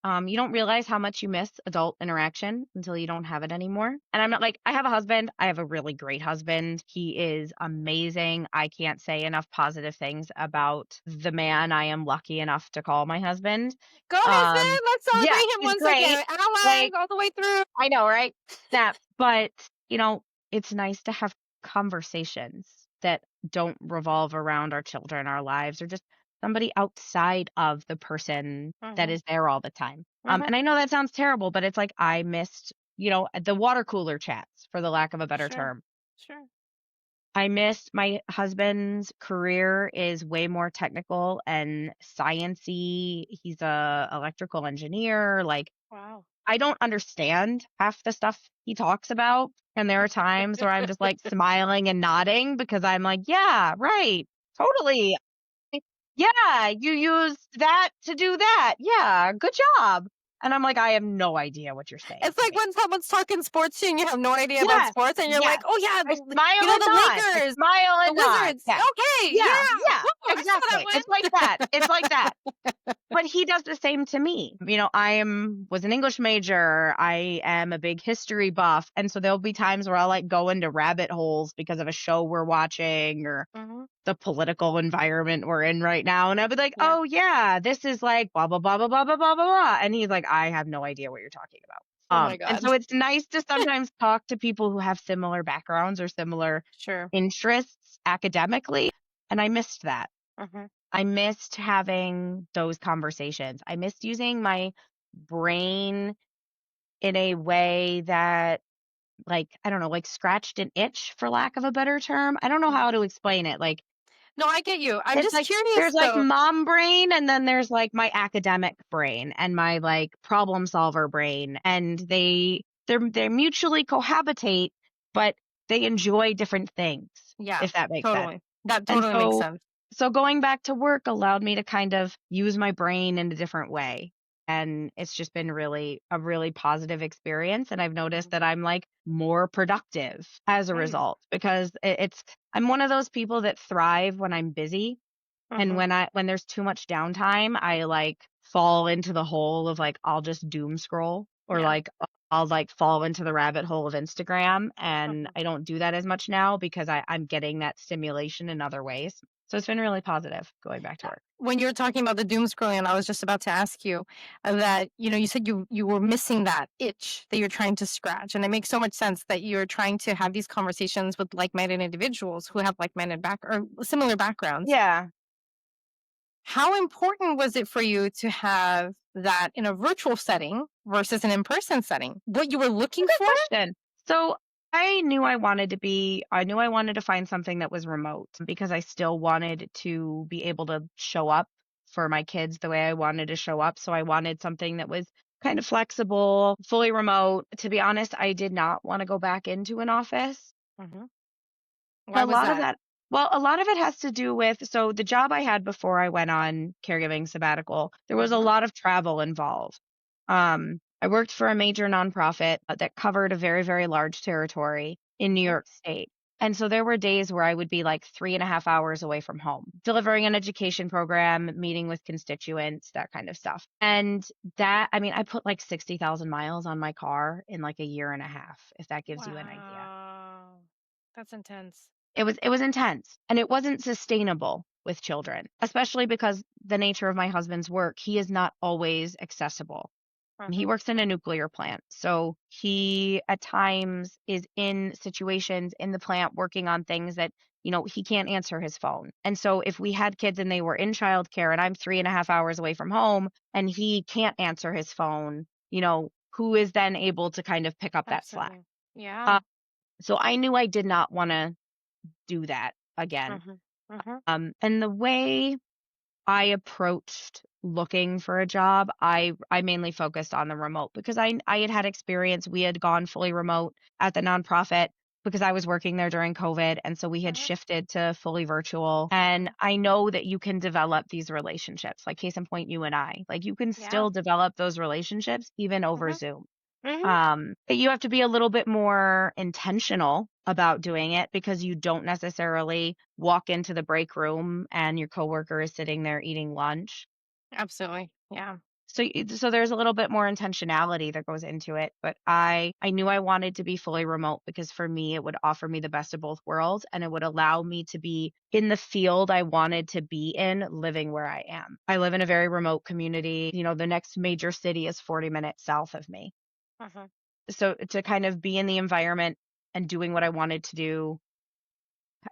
You don't realize how much you miss adult interaction until you don't have it anymore. And I'm not like, I have a husband. I have a really great husband. He is amazing. I can't say enough positive things about the man I am lucky enough to call my husband. Go Um, husband, let's yeah, celebrate him he's once great. again. Ally Like, all the way through. I know, right? That, but, you know, it's nice to have conversations that don't revolve around our children, our lives, or just somebody outside of the person that Mhm. is there all the time. Mhm. And I know that sounds terrible, but it's like I missed, the water cooler chats, for the lack of a better Sure. term. Sure. I missed my husband's career is way more technical and sciency. He's a electrical engineer. Like, Wow. I don't understand half the stuff he talks about, and there are times where I'm just, like, smiling and nodding because I'm like, "Yeah, right, totally. Yeah, you used that to do that. Yeah, good job." And I'm like, "I have no idea what you're saying It's to like me." when someone's talking sports to you and you have no idea about Yes, sports and you're like, yes. "Oh yeah, I smile the and nod. I Lakers, smile the and nod. Wizards. Yeah. Okay, Yeah, yeah. yeah, Woo, I saw that exactly. It's like one." that. It's like that. But he does the same to me. I was an English major. I am a big history buff. And so there'll be times where I'll like go into rabbit holes because of a show we're watching or Mhm. the political environment we're in right now. And I'll be like, Yeah. oh yeah, this is like blah blah blah blah blah blah blah blah blah. And he's like, I have no idea what you're talking about. Oh my And god. so it's nice to sometimes talk to people who have similar backgrounds or similar Sure. interests academically. And I missed that. Mhm. I missed having those conversations. I missed using my brain in a way that, like, I don't know, like scratched an itch for lack of a better term. I don't know how Mhm. to explain it. Like, No, I get you. I'm it's just like curious there's like though. mom brain and then there's like my academic brain and my like problem solver brain, and they mutually cohabitate, but they enjoy different things, Yeah, if that makes sense. totally. That And totally makes so sense. going back to work allowed me to kind of use my brain in a different way. And it's just been really a really positive experience. And I've noticed Mhm. that I'm like more productive as a Mm. result because I'm one of those people that thrive when I'm busy. And Mhm. when there's too much downtime, I like fall into the hole of like I'll just doom scroll, or Yeah. like I'll like fall into the rabbit hole of Instagram, and Mhm. I don't do that as much now because I'm getting that stimulation in other ways. So it's been really positive going back to work. When you were talking about the doom scrolling, I was just about to ask you that you said you were missing that itch that you're trying to scratch, and it makes so much sense that you're trying to have these conversations with like-minded individuals who have like-minded back or similar backgrounds. Yeah. How important was it for you to have that in a virtual setting versus an in-person setting? What you were looking Good for? question. So I knew I wanted to find something that was remote because I still wanted to be able to show up for my kids the way I wanted to show up. So I wanted something that was kind of flexible, fully remote. To be honest, I did not want to go back into an office. Mhm. And Why a was lot of that? that, well, a lot of it has to do with, so the job I had before I went on caregiving sabbatical, there was a Mhm. lot of travel involved. I worked for a major nonprofit that covered a very, very large territory in New Mhm. York State. And so there were days where I would be like 3.5 hours away from home, delivering an education program, meeting with constituents, that kind of stuff. And that, I mean, I put like 60,000 miles on my car in like a year and a half, if that gives you an idea. Wow. That's intense. It was intense and it wasn't sustainable with children, especially because the nature of my husband's work, he is not always accessible. He Mhm. works in a nuclear plant. So he at times is in situations in the plant working on things that, he can't answer his phone. And so if we had kids and they were in childcare and I'm 3.5 hours away from home and he can't answer his phone, who is then able to kind of pick up that slack? Absolutely. Uh, Yeah. so I knew I did not want to do that again. Mhm. Mhm. And the way I approached looking for a job, I mainly focused on the remote because I had had experience. We had gone fully remote at the nonprofit because I was working there during COVID, and so we had Mhm. shifted to fully virtual. And Mhm. I know that you can develop these relationships. Like case in point, you and I. Like you can Yeah. still develop those relationships even over Mhm. Zoom. Mhm. But you have to be a little bit more intentional about doing it because you don't necessarily walk into the break room and your coworker is sitting there eating lunch. Absolutely. Yeah. So there's a little bit more intentionality that goes into it, but I knew I wanted to be fully remote because for me it would offer me the best of both worlds and it would allow me to be in the field I wanted to be in living where I am. I live in a very remote community. The next major city is 40 minutes south of me. Mhm. So to kind of be in the environment and doing what I wanted to do,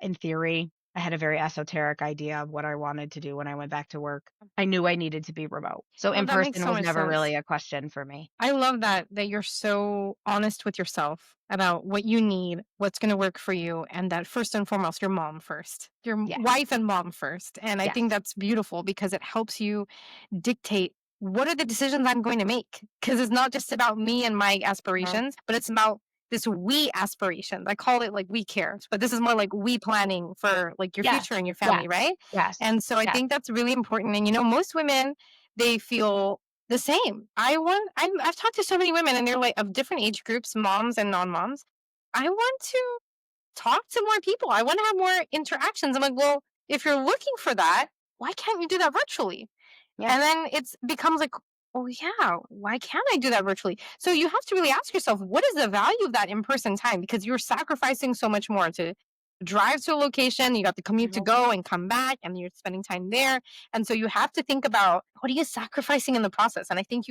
in theory, I had a very esoteric idea of what I wanted to do when I went back to work. I knew I needed to be remote. So No, in that makes person so was much never sense. really a question for me. I love that you're so honest with yourself about what you need, what's going to work for you, and that first and foremost, your mom first, your Yes. wife and mom first. And I think Yes. that's beautiful because it helps you dictate what are the decisions I'm going to make. Because it's not just about me and my Mhm. aspirations, but it's about this we aspirations. I call it like we care, but this is more like we planning for like your Yes. future and your Yes. family, right? Yes. And so I Yes. think that's really important. And most women, they feel the same. I've talked to so many women and they're like of different age groups, moms and non-moms. I want to talk to more people. I want to have more interactions. I'm like, well, if you're looking for that, why can't you do that virtually? Yeah. And then it's becomes like, oh yeah, why can't I do that virtually? So you have to really ask yourself, what is the value of that in-person time? Because you're sacrificing so much more to drive to a location, you got the commute to Mhm. go and come back, and you're spending time there. And so you have to think about what are you sacrificing in the process? And I think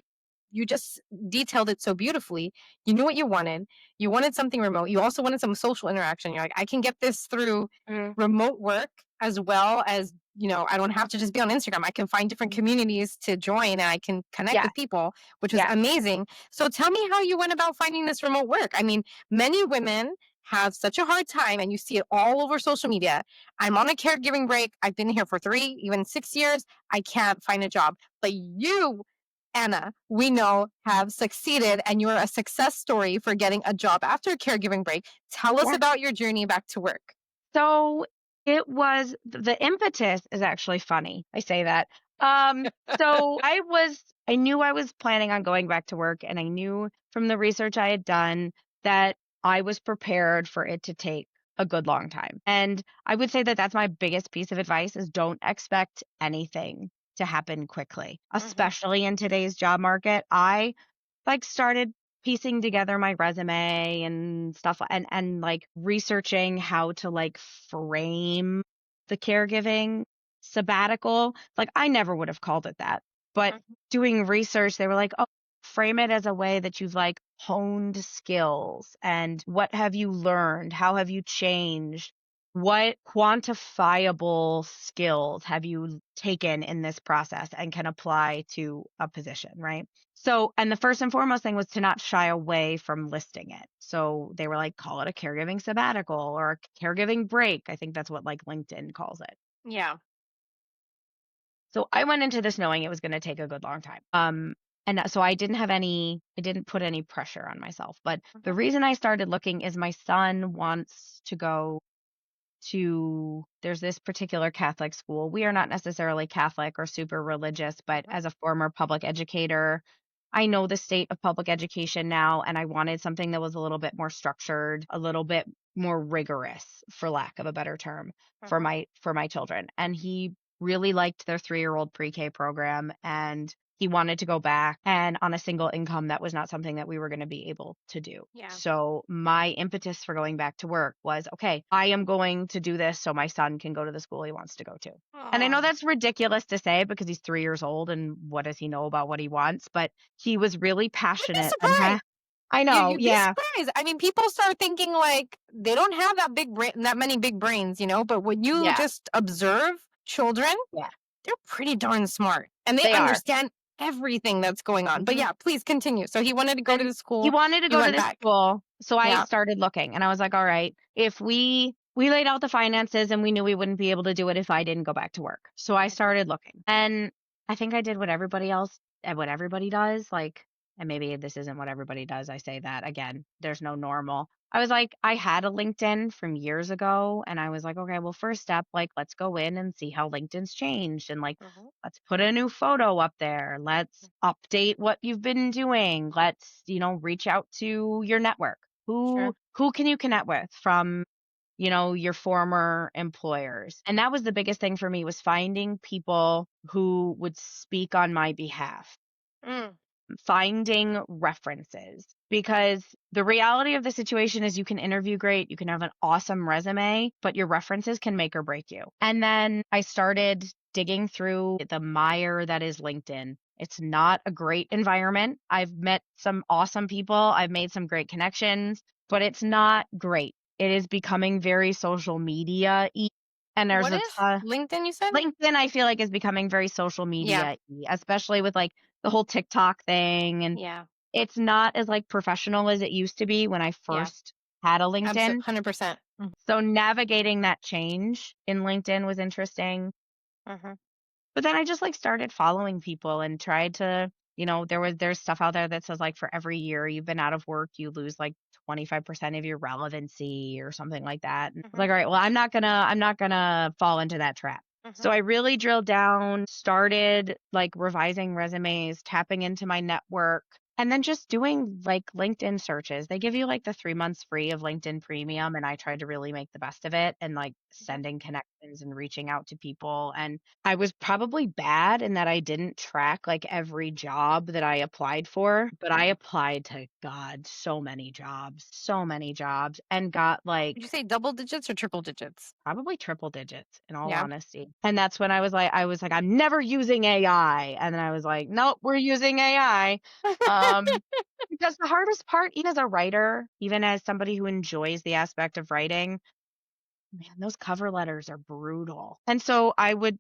you just detailed it so beautifully. You knew what you wanted. You wanted something remote. You also wanted some social interaction. You're like, I can get this through Mhm. remote work as well as, I don't have to just be on Instagram. I can find different Mhm. communities to join and I can connect Yes. with people, which is Yes. amazing. So tell me how you went about finding this remote work. I mean, many women have such a hard time and you see it all over social media. I'm on a caregiving break. I've been here for 3, even 6 years. I can't find a job. But you, Anna, we know have succeeded and you're a success story for getting a job after a caregiving break. Tell us Yeah. about your journey back to work. So it was the impetus is actually funny. I say that. So I knew I was planning on going back to work and I knew from the research I had done that I was prepared for it to take a good long time. And I would say that that's my biggest piece of advice is don't expect anything to happen quickly, Mhm. especially in today's job market. I like started piecing together my resume and stuff and like researching how to like frame the caregiving sabbatical. Like I never would have called it that. But Mhm. doing research, they were like, "Oh, frame it as a way that you've like honed skills and what have you learned? How have you changed? What quantifiable skills have you taken in this process and can apply to a position, right?" So, and the first and foremost thing was to not shy away from listing it. So they were like, call it a caregiving sabbatical or a caregiving break. I think that's what like LinkedIn calls it. Yeah. So I went into this knowing it was going to take a good long time. So I didn't put any pressure on myself. But the Mhm. reason I started looking is my son wants to go there's this particular Catholic school. We are not necessarily Catholic or super religious, but Mhm. as a former public educator, I know the state of public education now, and I wanted something that was a little bit more structured, a little bit more rigorous, for lack of a better term, Mhm. for my children. And he really liked their 3-year-old pre-K program, and he wanted to go back. And on a single income, that was not something that we were going to be able to do. Yeah. So my impetus for going back to work was, okay, I am going to do this so my son can go to the school he wants to go to. And I know Aw. that's ridiculous to say because he's 3 years old and what does he know about what he wants? But he was really You'd be passionate and surprised. I know, You'd be yeah, surprised. I mean, people start thinking like they don't have that many big brains, but when you yeah, just observe children, yeah, they're pretty darn smart and they they are. understand everything that's going on. But Mhm. yeah, please continue. So he wanted to go to And the he school. wanted to You go to went this back. school, so I Yeah. started looking and I was like, "All right, if we laid out the finances and we knew we wouldn't be able to do it if I didn't go back to work." So I Mhm. started looking. And I think I did what everybody does, like, and maybe this isn't what everybody does. I say that again, there's no normal. I was like, I had a LinkedIn from years ago and I was like, "Okay, well, first step, like, let's go in and see how LinkedIn's changed and like Mhm. let's put a new photo up there. Let's update what you've been doing. Let's, reach out to your network. Sure. Who can you connect with from, your former employers?" And that was the biggest thing for me was finding people who would speak on my behalf, Mm. finding references, because the reality of the situation is you can interview great, you can have an awesome resume, but your references can make or break you. And then I started digging through the mire that is LinkedIn. It's not a great environment. I've met some awesome people, I've made some great connections, but it's not great. It is becoming very social media and there's What a is ton. LinkedIn, you said? LinkedIn, I feel like, is becoming very social Yeah. media, especially with like the whole TikTok thing. And Yeah. it's not as like professional as it used to be when I Yeah. first had a Absolutely. LinkedIn. 100%. So navigating that change in LinkedIn was interesting. Mhm. But then I just like started following people and tried to, there's stuff out there that says like for every year you've been out of work, you lose like 25% of your relevancy or something like that. And I was Mhm. like, all right, well, I'm not gonna fall into that trap. So Mhm. I really drilled down, started like revising resumes, tapping into my network, and then just doing like LinkedIn searches. They give you like the 3 months free of LinkedIn Premium, and I tried to really make the best of it and like Mhm. sending connections and reaching out to people. And I was probably bad in that I didn't track like every job that I applied for, but I applied to God, so many jobs, and got like Did you say double digits or triple digits? probably triple digits in all Yeah. honesty. And that's when I was like, I'm never using AI. And then I was like, nope, we're using AI. Um, because the hardest part, even as a writer, even as somebody who enjoys the aspect of writing, man, those cover letters are brutal. And so I would,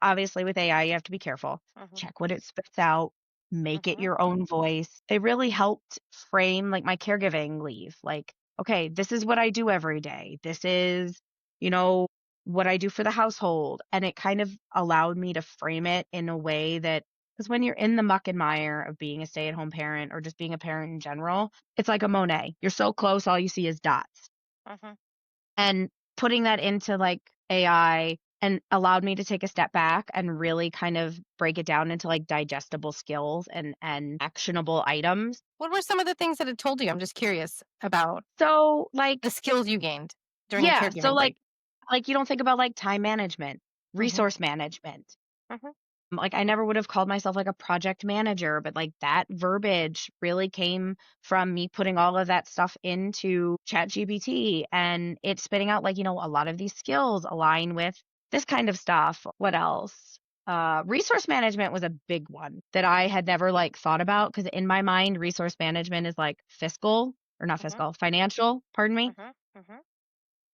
obviously with AI, you have to be careful. Mhm. Check what it spits out, make it Mhm. your own voice. It really helped frame like my caregiving leave. Like, okay, this is what I do every day. This is, you know, what I do for the household. And it kind of allowed me to frame it in a way that, because when you're in the muck and mire of being a stay at home parent or just being a parent in general, it's like a Monet. You're so close, all you see is dots. Mhm. And putting that into, like, AI and allowed me to take a step back and really kind of break it down into, like, digestible skills and actionable items. What were some of the things that it told you? I'm just curious about So, the like skills you gained during a yeah, so, caregiving break. you don't think about, like, time management, Mhm. resource management. Mhm. Like, I never would have called myself, like, a project manager, but, like, that verbiage really came from me putting all of that stuff into ChatGPT and it spitting out, like, a lot of these skills align with this kind of stuff. What else? Resource management was a big one that I had never, like, thought about because in my mind, resource management is, like, fiscal or not Mhm. fiscal, financial, pardon me. Mhm. Mhm.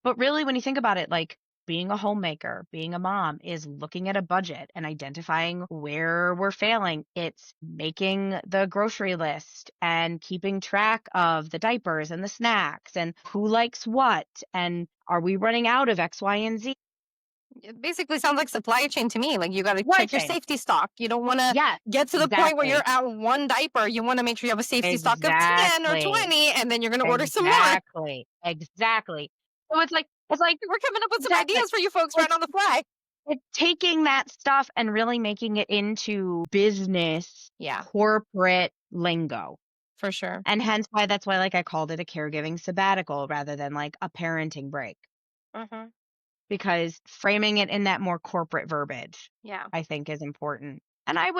But really, when you think about it, like being a homemaker, being a mom is looking at a budget and identifying where we're failing. It's making the grocery list and keeping track of the diapers and the snacks and who likes what. And are we running out of X, Y, and Z? It basically sounds like supply chain to me. Like you got to Supply check your chain. safety stock. You don't want to Yes, get to the point where you're exactly. at one diaper. You want to make sure you have a safety stock of 10 or Exactly. 20 and then you're going to order some more. Exactly. Exactly. So it's like, We're coming up with some exactly. ideas for you folks right It's on the fly. It's taking that stuff and really making it into business, Yeah. corporate, lingo. For sure. And hence why that's why like I called it a caregiving sabbatical rather than like a parenting break, Mhm. because framing it in that more corporate verbiage, Yeah. I think, is important. And I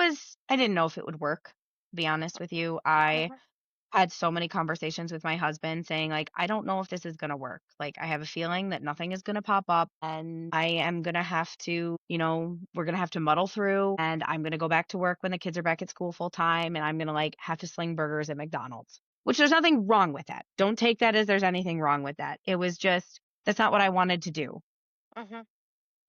didn't know if it would work, to be honest with you. I Mhm. had so many conversations with my husband saying like, I don't know if this is going to work. Like I have a feeling that nothing is going to pop up and I am going to have to, we're going to have to muddle through, and I'm going to go back to work when the kids are back at school full time, and I'm going to like have to sling burgers at McDonald's, which there's nothing wrong with that. Don't take that as there's anything wrong with that. It was just, that's not what I wanted to do. Mhm.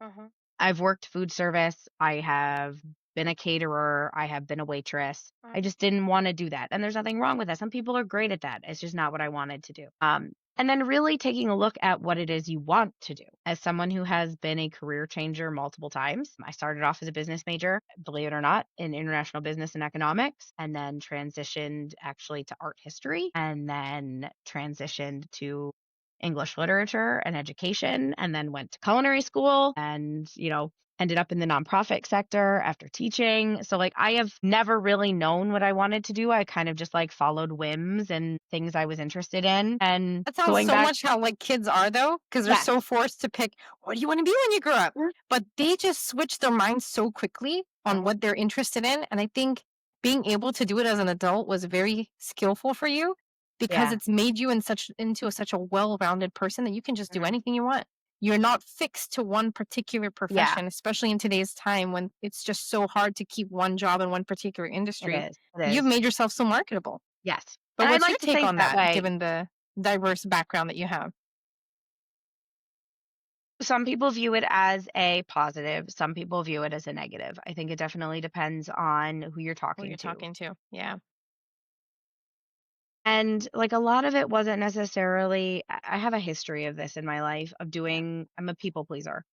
Mhm. I've worked food service. I have been a caterer. I have been a waitress. I Mhm. just didn't want to do that. And there's nothing wrong with that. Some people are great at that. It's just not what I wanted to do. And then really taking a look at what it is you want to do. As someone who has been a career changer multiple times, I started off as a business major, believe it or not, in international business and economics, and then transitioned actually to art history, and then transitioned to English literature and education, and then went to culinary school and, ended up in the nonprofit sector after teaching. So, like, I have never really known what I wanted to do. I kind of just like followed whims and things I was interested in. And That sounds going so back, much how like kids are though, because they're yes. so forced to pick what do you want to be when you grow up. Mm, But they just switch their minds so quickly on what they're interested in. And I think being able to do it as an adult was very skillful for you because yeah. it's made you into such a well-rounded person that you can just do Mhm. anything you want. You're not fixed to one particular Yeah, profession, especially in today's time when it's just so hard to keep one job in one particular it industry. is. It You've is. made yourself so marketable. Yes. But And I'd what's your like to take think on that that, way. given the diverse background that you have? Some people view it as a positive, some people view it as a negative. I think it definitely depends on who you're Who you're talking to. talking to. Yeah. And, like, a lot of it wasn't necessarily, I have a history of this in my life of Yeah. doing, I'm a people pleaser,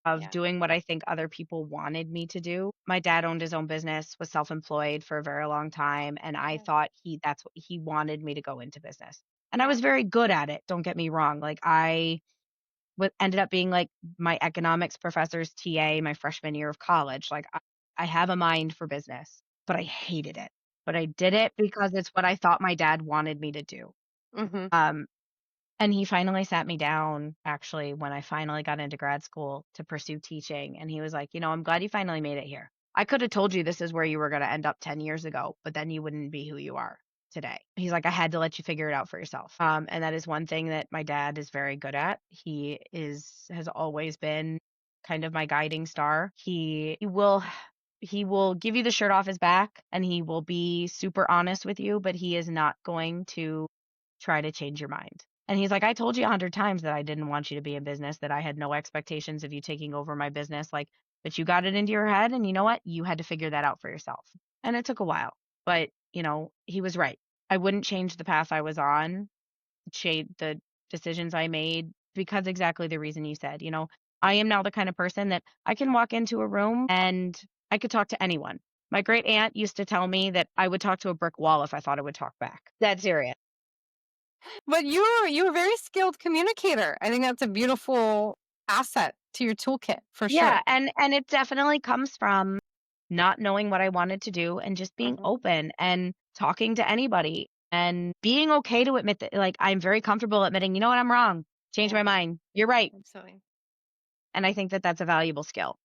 of Yeah. doing what I think other people wanted me to do. My dad owned his own business, was self-employed for a very long time, and I Mhm. thought that's what he wanted me to go into business. And I Yeah. was very good at it, don't get me wrong. Like, what ended up being, like, my economics professor's TA my freshman year of college. Like, I have a mind for business, but I hated it. But I did it because it's what I thought my dad wanted me to do. Mhm. Um, and he finally sat me down actually when I finally got into grad school to pursue teaching, and he was like, "I'm glad you finally made it here. I could have told you this is where you were gonna end up 10 years ago, but then you wouldn't be who you are today." He's like, "I had to let you figure it out for yourself." And that is one thing that my dad is very good at. Has always been kind of my guiding star. He will give you the shirt off his back, and he will be super honest with you, but he is not going to try to change your mind. And he's like, "I told you 100 times that I didn't want you to be in business, that I had no expectations of you taking over my business, like, but you got it into your head, and you know what? You had to figure that out for yourself." And it took a while, but, he was right. I wouldn't change the path I was on, change the decisions I made, because exactly the reason you said. I am now the kind of person that I can walk into a room and I could talk to anyone. My great aunt used to tell me that I would talk to a brick wall if I thought it would talk back. That's serious. But you're a very skilled communicator. I think that's a beautiful asset to your toolkit for Yeah, sure. and it definitely comes from not knowing what I wanted to do and just being Mhm. open and talking to anybody and being okay to admit that, like, I'm very comfortable admitting, "You know what? I'm wrong. Change Yeah, my mind. You're right." absolutely. And I think that that's a valuable skill.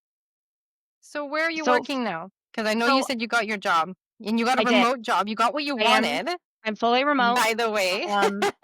So where are you So working now? Because I know you so said you got your job and you got a I did. remote job. You got what you I am wanted, I'm fully remote. by the way.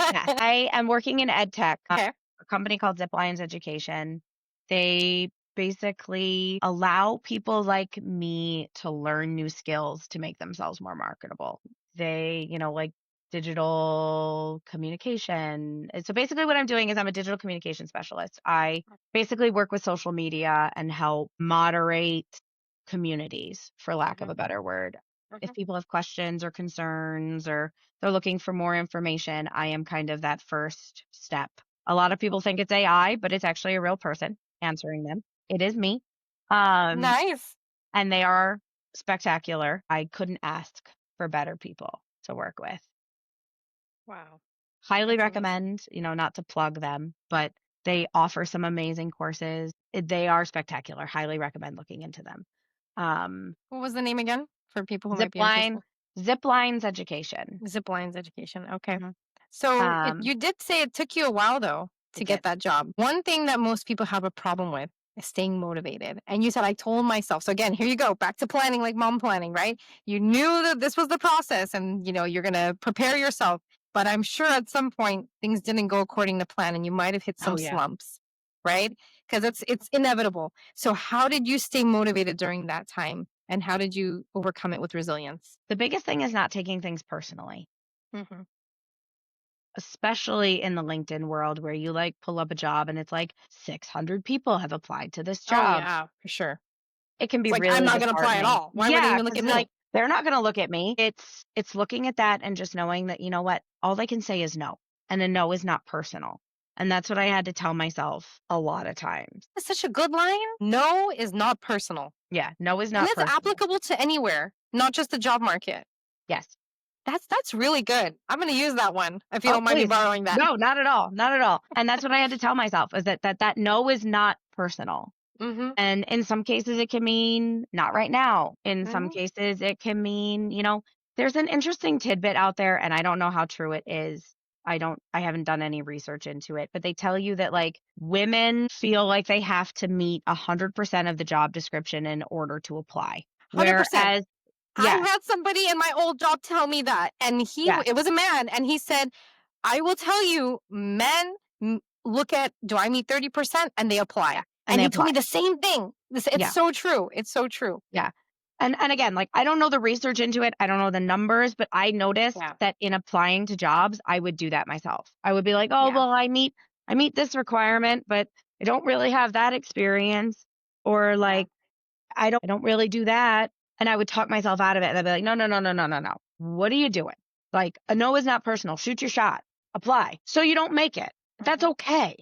Yes, I am working in ed tech, Okay. a company called Zip Lions Education. They basically allow people like me to learn new skills to make themselves more marketable. They, like digital communication. So basically what I'm doing is I'm a digital communication specialist. I basically work with social media and help moderate communities, for lack of Mhm. a better word. If Mhm. people have questions or concerns, or they're looking for more information, I am kind of that first step. A lot of people think it's AI, but it's actually a real person answering them. It is me. Um, Nice. and they are spectacular. I couldn't ask for better people to work with. Wow. Highly That's amazing. recommend, not to plug them, but they offer some amazing courses. They are spectacular. Highly recommend looking into them. Um, What was the name again for people who might be Zipline, interested? Zip lines education. Zip lines education. Okay. Mhm. So Um, you did say it took you a while though it to get did. that job. One thing that most people have a problem with is staying motivated. And you said, I told myself. So again, here you go, back to planning, like mom planning, right? You knew that this was the process and you're going to prepare yourself. But I'm sure at some point things didn't go according to plan and you might have hit Oh some yeah. slumps, right? Because it's inevitable. So how did you stay motivated during that time? And how did you overcome it with resilience? The biggest thing is not taking things personally, Hmm. especially in the LinkedIn world where you like pull up a job and it's like 600 people have applied to this Oh job. yeah, for sure. It can It's be like, I'm really not gonna apply at disheartening. all. Why would they Yeah, even look because at like me? they're not gonna look at me. It's looking at that and just knowing that, you know what, all they can say is no. And a no is not personal. And that's what I had to tell myself a lot of times. It's such a good line. No is not personal. Yeah, no is And not it's personal. applicable to anywhere, not just the job market. Yes. That's really good. I'm gonna use that one if you Oh, don't mind me please. borrowing that. No, not at all. Not at all. And that's what I had to tell myself is that no is not personal. Mm-hmm. And in some cases, it can mean not right now. In some Mm-hmm. cases, it can mean, there's an interesting tidbit out there, and I don't know how true it is. I haven't done any research into it, but they tell you that like women feel like they have to meet 100% of the job description in order to apply. 100%. Whereas, I yes, had somebody in my old job tell me that, and yes, it was a man, and he said, I will tell you, men look at, do I meet 30%? And they yeah, apply. and And they he told apply. me the same thing. It's Yeah, so true. It's so true. yeah. And again, like I don't know the research into it. I don't know the numbers, but I noticed Yeah. that in applying to jobs, I would do that myself. I would be like, "Oh, Yeah. well, I meet this requirement, but I don't really have that experience." Or Yeah. like, I don't really do that. And I would talk myself out of it. And I'd be like, "No, no, no, no, no, no, no. What are you doing? Like, a no is not personal. Shoot your shot. Apply. So you don't make it. That's Mhm. okay."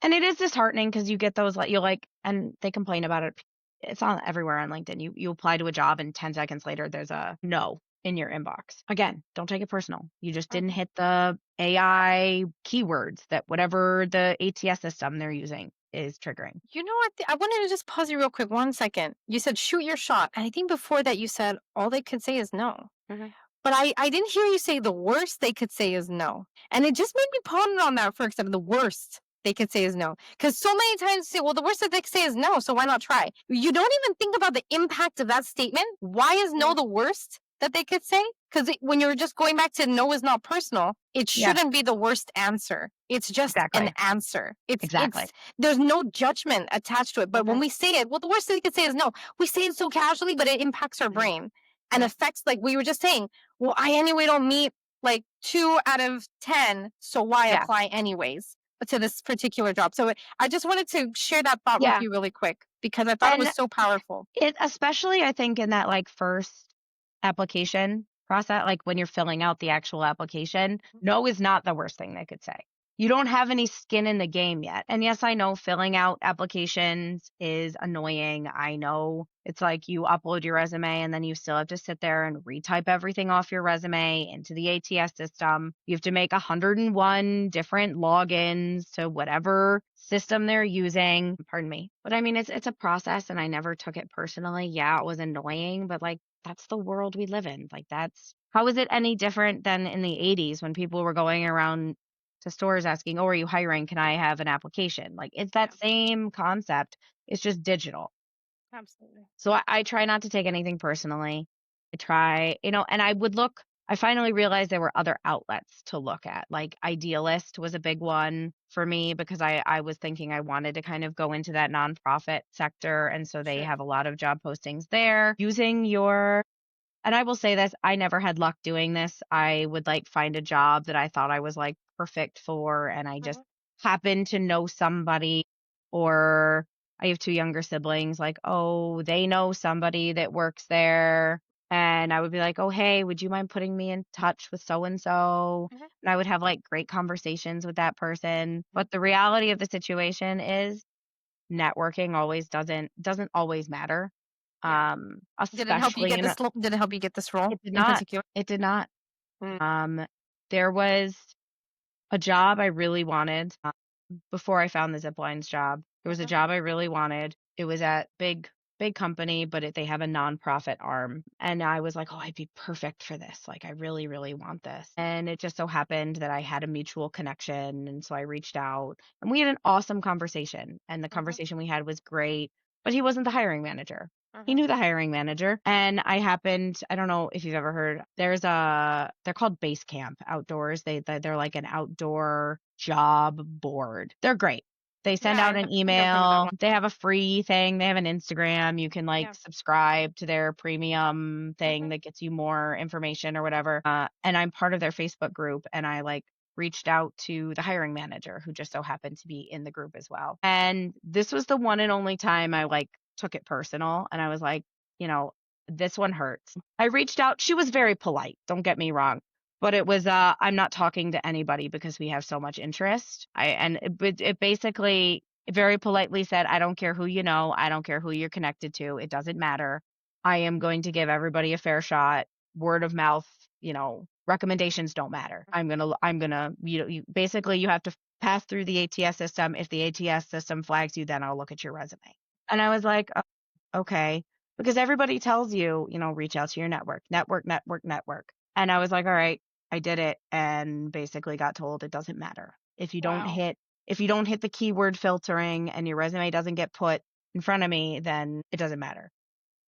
And it is disheartening because you get those like you're like, and they complain about it. It's on everywhere on LinkedIn. You apply to a job and 10 seconds later there's a no in your inbox. Again, don't take it personal. You just didn't Mhm. hit the AI keywords that whatever the ATS system they're using is triggering. You know what? I wanted to just pause you real quick. 1 second. You said shoot your shot. And I think before that you said all they could say is no. Mhm. But I didn't hear you say the worst they could say is no. And it just made me ponder on that for a second. The worst they could say is no. Because so many times you say, well, the worst that they could say is no, so why not try? You don't even think about the impact of that statement. Why is no Mhm. the worst that they could say? Because when you're just going back to no is not personal, it Yeah, shouldn't be the worst answer. It's just an exactly. answer. Exactly. There's no judgment attached to it. But when Mhm. we say it, well, the worst they could say is no. We say it so casually, but it impacts our Mhm. brain and Mhm. affects, like we were just saying, well, I anyway don't meet like 2 out of 10, so why Yeah. apply anyways to this particular job? So I just wanted to share that thought with Yeah. you really quick because I thought it was And so powerful. it especially I think in that like first application process, like when you're filling out the actual application, no is not the worst thing they could say. You don't have any skin in the game yet. And yes, I know filling out applications is annoying. I know it's like you upload your resume and then you still have to sit there and retype everything off your resume into the ATS system. You have to make 101 different logins to whatever system they're using. Pardon me. But I mean, it's a process and I never took it personally. Yeah, it was annoying, but like that's the world we live in. Like that's how is it any different than in the 80s when people were going around to stores asking, "Oh, are you hiring? Can I have an application?" Like it's that Yeah, same concept. It's just digital. absolutely. So I try not to take anything personally. I try, and I finally realized there were other outlets to look at. Like Idealist was a big one for me because I was thinking I wanted to kind of go into that nonprofit sector. And so they Sure. have a lot of job postings there using and I will say this, I never had luck doing this. I would like find a job that I thought I was like perfect for, and I just Mhm. happened to know somebody, or I have two younger siblings, like, oh, they know somebody that works there. And I would be like, oh, hey, would you mind putting me in touch with so and so? Mhm. And I would have like great conversations with that person. But the reality of the situation is networking always doesn't always matter. Yeah. Did it help you Especially get in this? Did it help you get this role it did in not. particular? It did not. Mm. Um, there was a job I really wanted, before I found the zip lines job. There was a Mhm. job I really wanted. It was at big big company, but they have a nonprofit arm. And I was like, oh, I'd be perfect for this. Like, I really, really want this. And it just so happened that I had a mutual connection. And so I reached out and we had an awesome conversation. And the conversation we had was great, but he wasn't the hiring manager. He knew the hiring manager. And I don't know if you've ever heard, they're called Base Camp Outdoors. They're like an outdoor job board. They're great. They send Yeah, out I an think I've heard of that email. one. They have a free thing. They have an Instagram. You can like Yeah. subscribe to their premium thing Mhm. that gets you more information or whatever. And I'm part of their Facebook group. And I like reached out to the hiring manager who just so happened to be in the group as well. And this was the one and only time I like took it personal. And I was like, you know, this one hurts. I reached out. She was very polite. Don't get me wrong. But it was I'm not talking to anybody because we have so much interest. It basically very politely said, I don't care who you know, I don't care who you're connected to, it doesn't matter. I am going to give everybody a fair shot. Word of mouth, recommendations don't matter. I'm gonna you basically you have to pass through the ATS system. If the ATS system flags you, then I'll look at your resume. And I was like, okay. Because everybody tells you, reach out to your network, network, network, network. And I was like, all right, I did it and basically got told it doesn't matter. Wow. If you don't hit the keyword filtering and your resume doesn't get put in front of me, then it doesn't matter.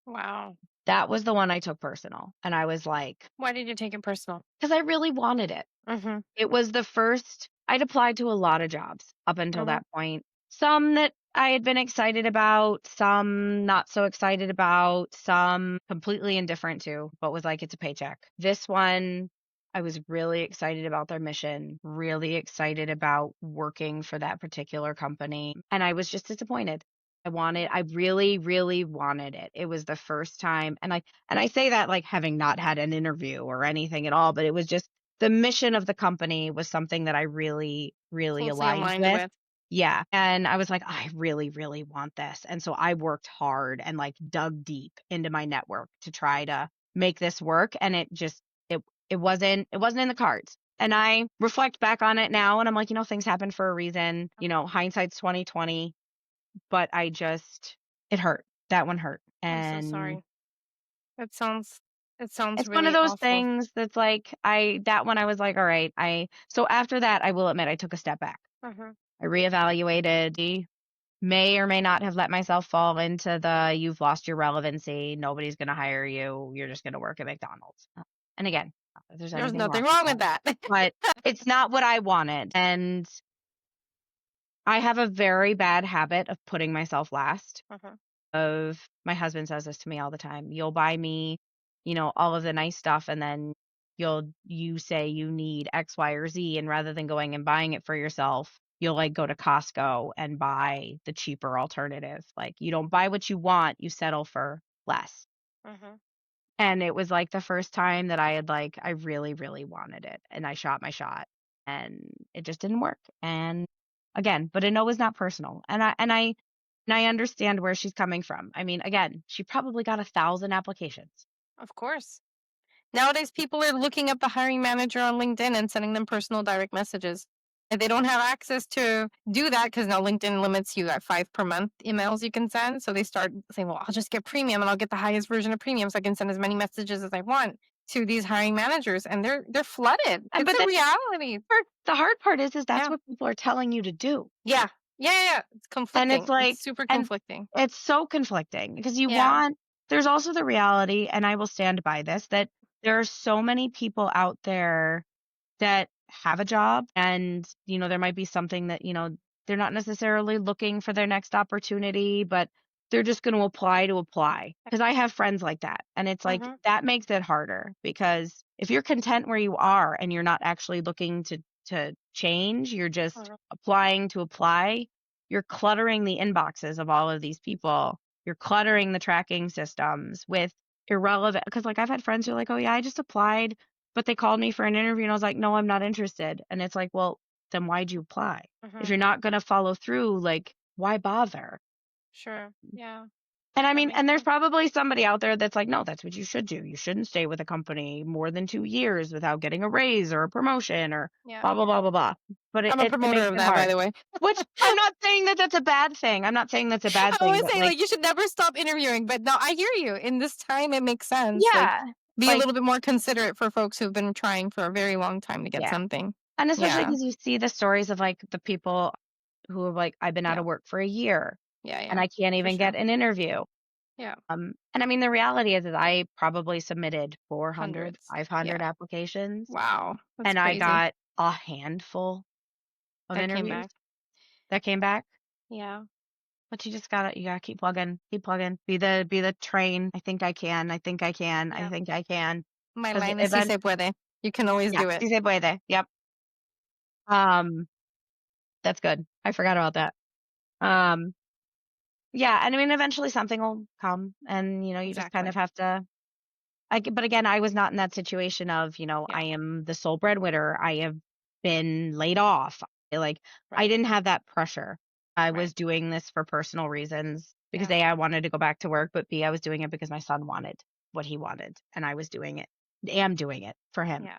Wow. That was the one I took personal. And I was like, Why did you take it personal? because I really wanted it. Mhm. It was the first I'd applied to a lot of jobs up until Mhm. that point. Some that I had been excited about, some not so excited about, some completely indifferent to, but was like, it's a paycheck. This one, I was really excited about their mission, really excited about working for that particular company. And I was just disappointed. I really, really wanted it. It was the first time. And I say that like having not had an interview or anything at all, but it was just the mission of the company was something that I really, really Closely aligned aligned with. with. Yeah. And I was like, I really, really want this. And so I worked hard and like dug deep into my network to try to make this work. And it wasn't in the cards. And I reflect back on it now and I'm like, things happen for a reason. Hindsight's 2020, but it hurt. That one hurt. I'm so And sorry. It sounds it sounds it's one of really those awful. things that's like that one I was like, all right, so after that, I will admit I took a step back. Mhm. I reevaluated, may or may not have let myself fall into the you've lost your relevancy, nobody's gonna hire you, you're just gonna work at McDonald's. And again, not that there's There's anything wrong nothing with wrong that, with that. but it's not what I wanted. And I have a very bad habit of putting myself last. Mhm. Of My husband says this to me all the time. You'll buy me, all of the nice stuff and then you say you need X, Y, or Z, and rather than going and buying it for yourself, you'll like go to Costco and buy the cheaper alternative. Like you don't buy what you want, you settle for less. Mhm. And it was like the first time that I really, really wanted it and I shot my shot and it just didn't work. And again, but a no is not personal. And I understand where she's coming from. I mean, again, she probably got 1,000 applications. Of course. Nowadays, people are looking up the hiring manager on LinkedIn and sending them personal direct messages. And they don't have access to do that because now LinkedIn limits you at 5 per month emails you can send. So they start saying, well, I'll just get premium and I'll get the highest version of premium so I can send as many messages as I want to these hiring managers. And they're flooded. And It's but a then reality. the hard part is that's Yeah. what people are telling you to do. Yeah. Yeah. Yeah. Yeah. It's And it's conflicting. It's like super and conflicting. it's so conflicting because Yeah. there's also the reality, and I will stand by this, that there are so many people out there that have a job and, there might be something that, they're not necessarily looking for their next opportunity, but they're just going to apply. Because I have friends like that. And it's like Hmm. that makes it harder because if you're content where you are and you're not actually looking to change, you're just applying to apply, you're cluttering the inboxes of all of these people. You're cluttering the tracking systems with irrelevant, because like I've had friends who are like, oh yeah, I just applied, but they called me for an interview and I was like, no, I'm not interested. And it's like, well, then why'd you apply? If Hmm. you're not going to follow through, like, why bother? Sure. Yeah. And I mean, makes and there's sense. probably somebody out there that's like, no, that's what you should do. You shouldn't stay with a company more than 2 years without getting a raise or a promotion or Yeah. blah, blah, blah, blah, blah. But I'm a it promoter makes of it that, by hard. the way. Which I'm not saying that that's a bad thing. I'm not saying that's a bad I thing, always but say, like, like, you should never stop interviewing. But no, I hear you. In this time, it makes sense. Like, yeah, be a like, little bit more considerate for folks who've been trying for a very long time to get yeah. something. And especially Yeah. because you see the stories of like the people who have like, I've been out Yeah. of work for a year Yeah. and Yeah. I can't For even get sure. an interview. Yeah. And I mean, the reality is I probably submitted 400, Hundreds. 500 Yeah. applications Wow. That's and I crazy. got a handful of That came interviews back. that came back. Yeah. But you gotta keep plugging, be the train. I think I can. I think I can. I Yeah. think I can. My Because line is si event, se puede. You can always yeah, do it. si se puede. Yep. Um, that's good. I forgot about that. Um, yeah, and I mean, eventually something will come, and you just kind Exactly. of have to. But again, I was not in that situation of, Yeah. I am the sole breadwinner. I have been laid off. Like, I Right. didn't have that pressure. I Right. was doing this for personal reasons because Yeah. A, I wanted to go back to work, but B, I was doing it because my son wanted what he wanted, and I was doing it, am doing it for him. Yeah.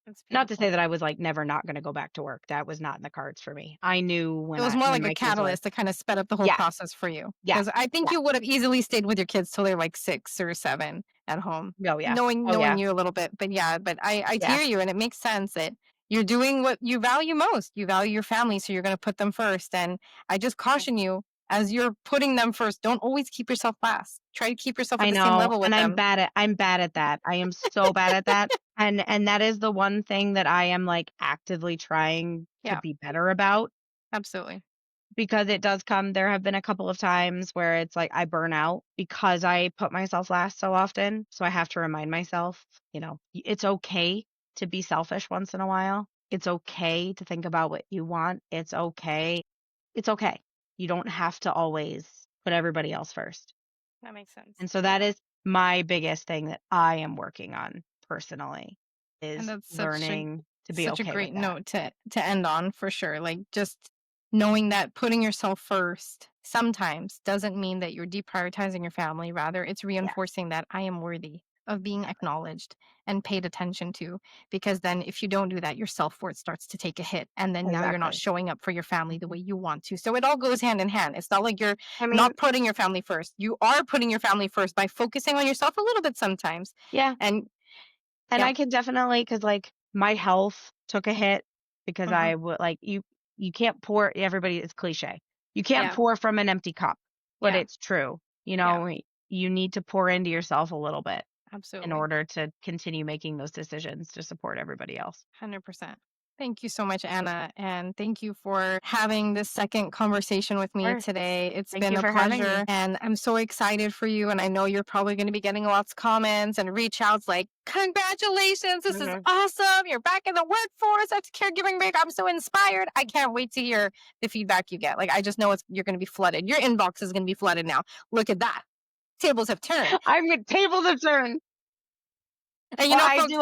That's Not to beautiful. say that I was like never not going to go back to work. That was not in the cards for me. I knew It was more when like a my kids were, catalyst to kind of sped up the whole yes, process for you. yes, Because I think yes, you would have easily stayed with your kids till they're like 6 or 7 at home, oh yeah, oh knowing yeah, you a little bit. But yeah, but I yeah, hear you, and it makes sense that you're doing what you value most. You value your family, so you're going to put them first. And I just yeah. caution you, as you're putting them first, don't always keep yourself last. Try to keep yourself at I the same know, level and with them. I'm bad at that. I am so bad at that. And that is the one thing that I am like actively trying to Yeah, be better about absolutely. because it does come there have been a couple of times where it's like I burn out because I put myself last so often. So I have to remind myself, it's okay to be selfish once in a while. It's okay to think about what you want. It's okay. It's okay. You don't have to always put everybody else first. That makes sense. And so that Yeah. is my biggest thing that I am working on personally And is that's learning to be such a okay with great that. note to end on for sure. Like, just knowing that putting yourself first sometimes doesn't mean that you're deprioritizing your family. Rather, it's Yeah, reinforcing that I am worthy of being exactly. acknowledged and paid attention to. Because then, if you don't do that, your self worth starts to take a hit. And then now you're not Exactly. showing up for your family the Mhm. way you want to. So it all goes hand in hand. It's not like you're I mean, not putting your family first. You are putting your family first by focusing on yourself a little bit sometimes. yeah, And and yeah, I can definitely because like my health took a hit because hmm, I would like you can't pour everybody it's cliche. You can't yeah, pour from an empty cup, but yeah, it's true. yeah, You need to pour into yourself a little bit in absolutely. order to continue making those decisions to support everybody else. 100%. Thank you so much, Of Anna. And thank you for having this second conversation with me course. today. It's Thank been you a for having pleasure. me. And I'm so excited for you. And I know you're probably going to be getting lots of comments and reach outs like, congratulations, this is Mhm. awesome. You're back in the workforce after caregiving break. I'm so inspired. I can't wait to hear the feedback you get. Like, I just know you're going to be flooded. Your inbox is going to be flooded now. Look at that. Tables have turned. Tables have turned. And Well, folks,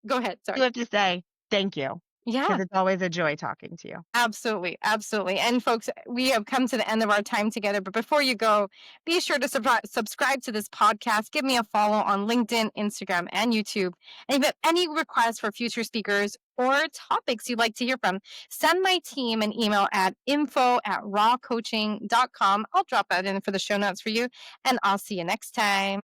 go ahead. do Sorry. have to say thank you because Yeah. it's always a joy talking to you. Absolutely, absolutely. And folks, we have come to the end of our time together. But before you go, be sure to subscribe to this podcast. Give me a follow on LinkedIn, Instagram, and YouTube. And if you have any requests for future speakers or topics you'd like to hear from, send my team an email at info@rawcoaching.com. I'll drop that in for the show notes for you. And I'll see you next time.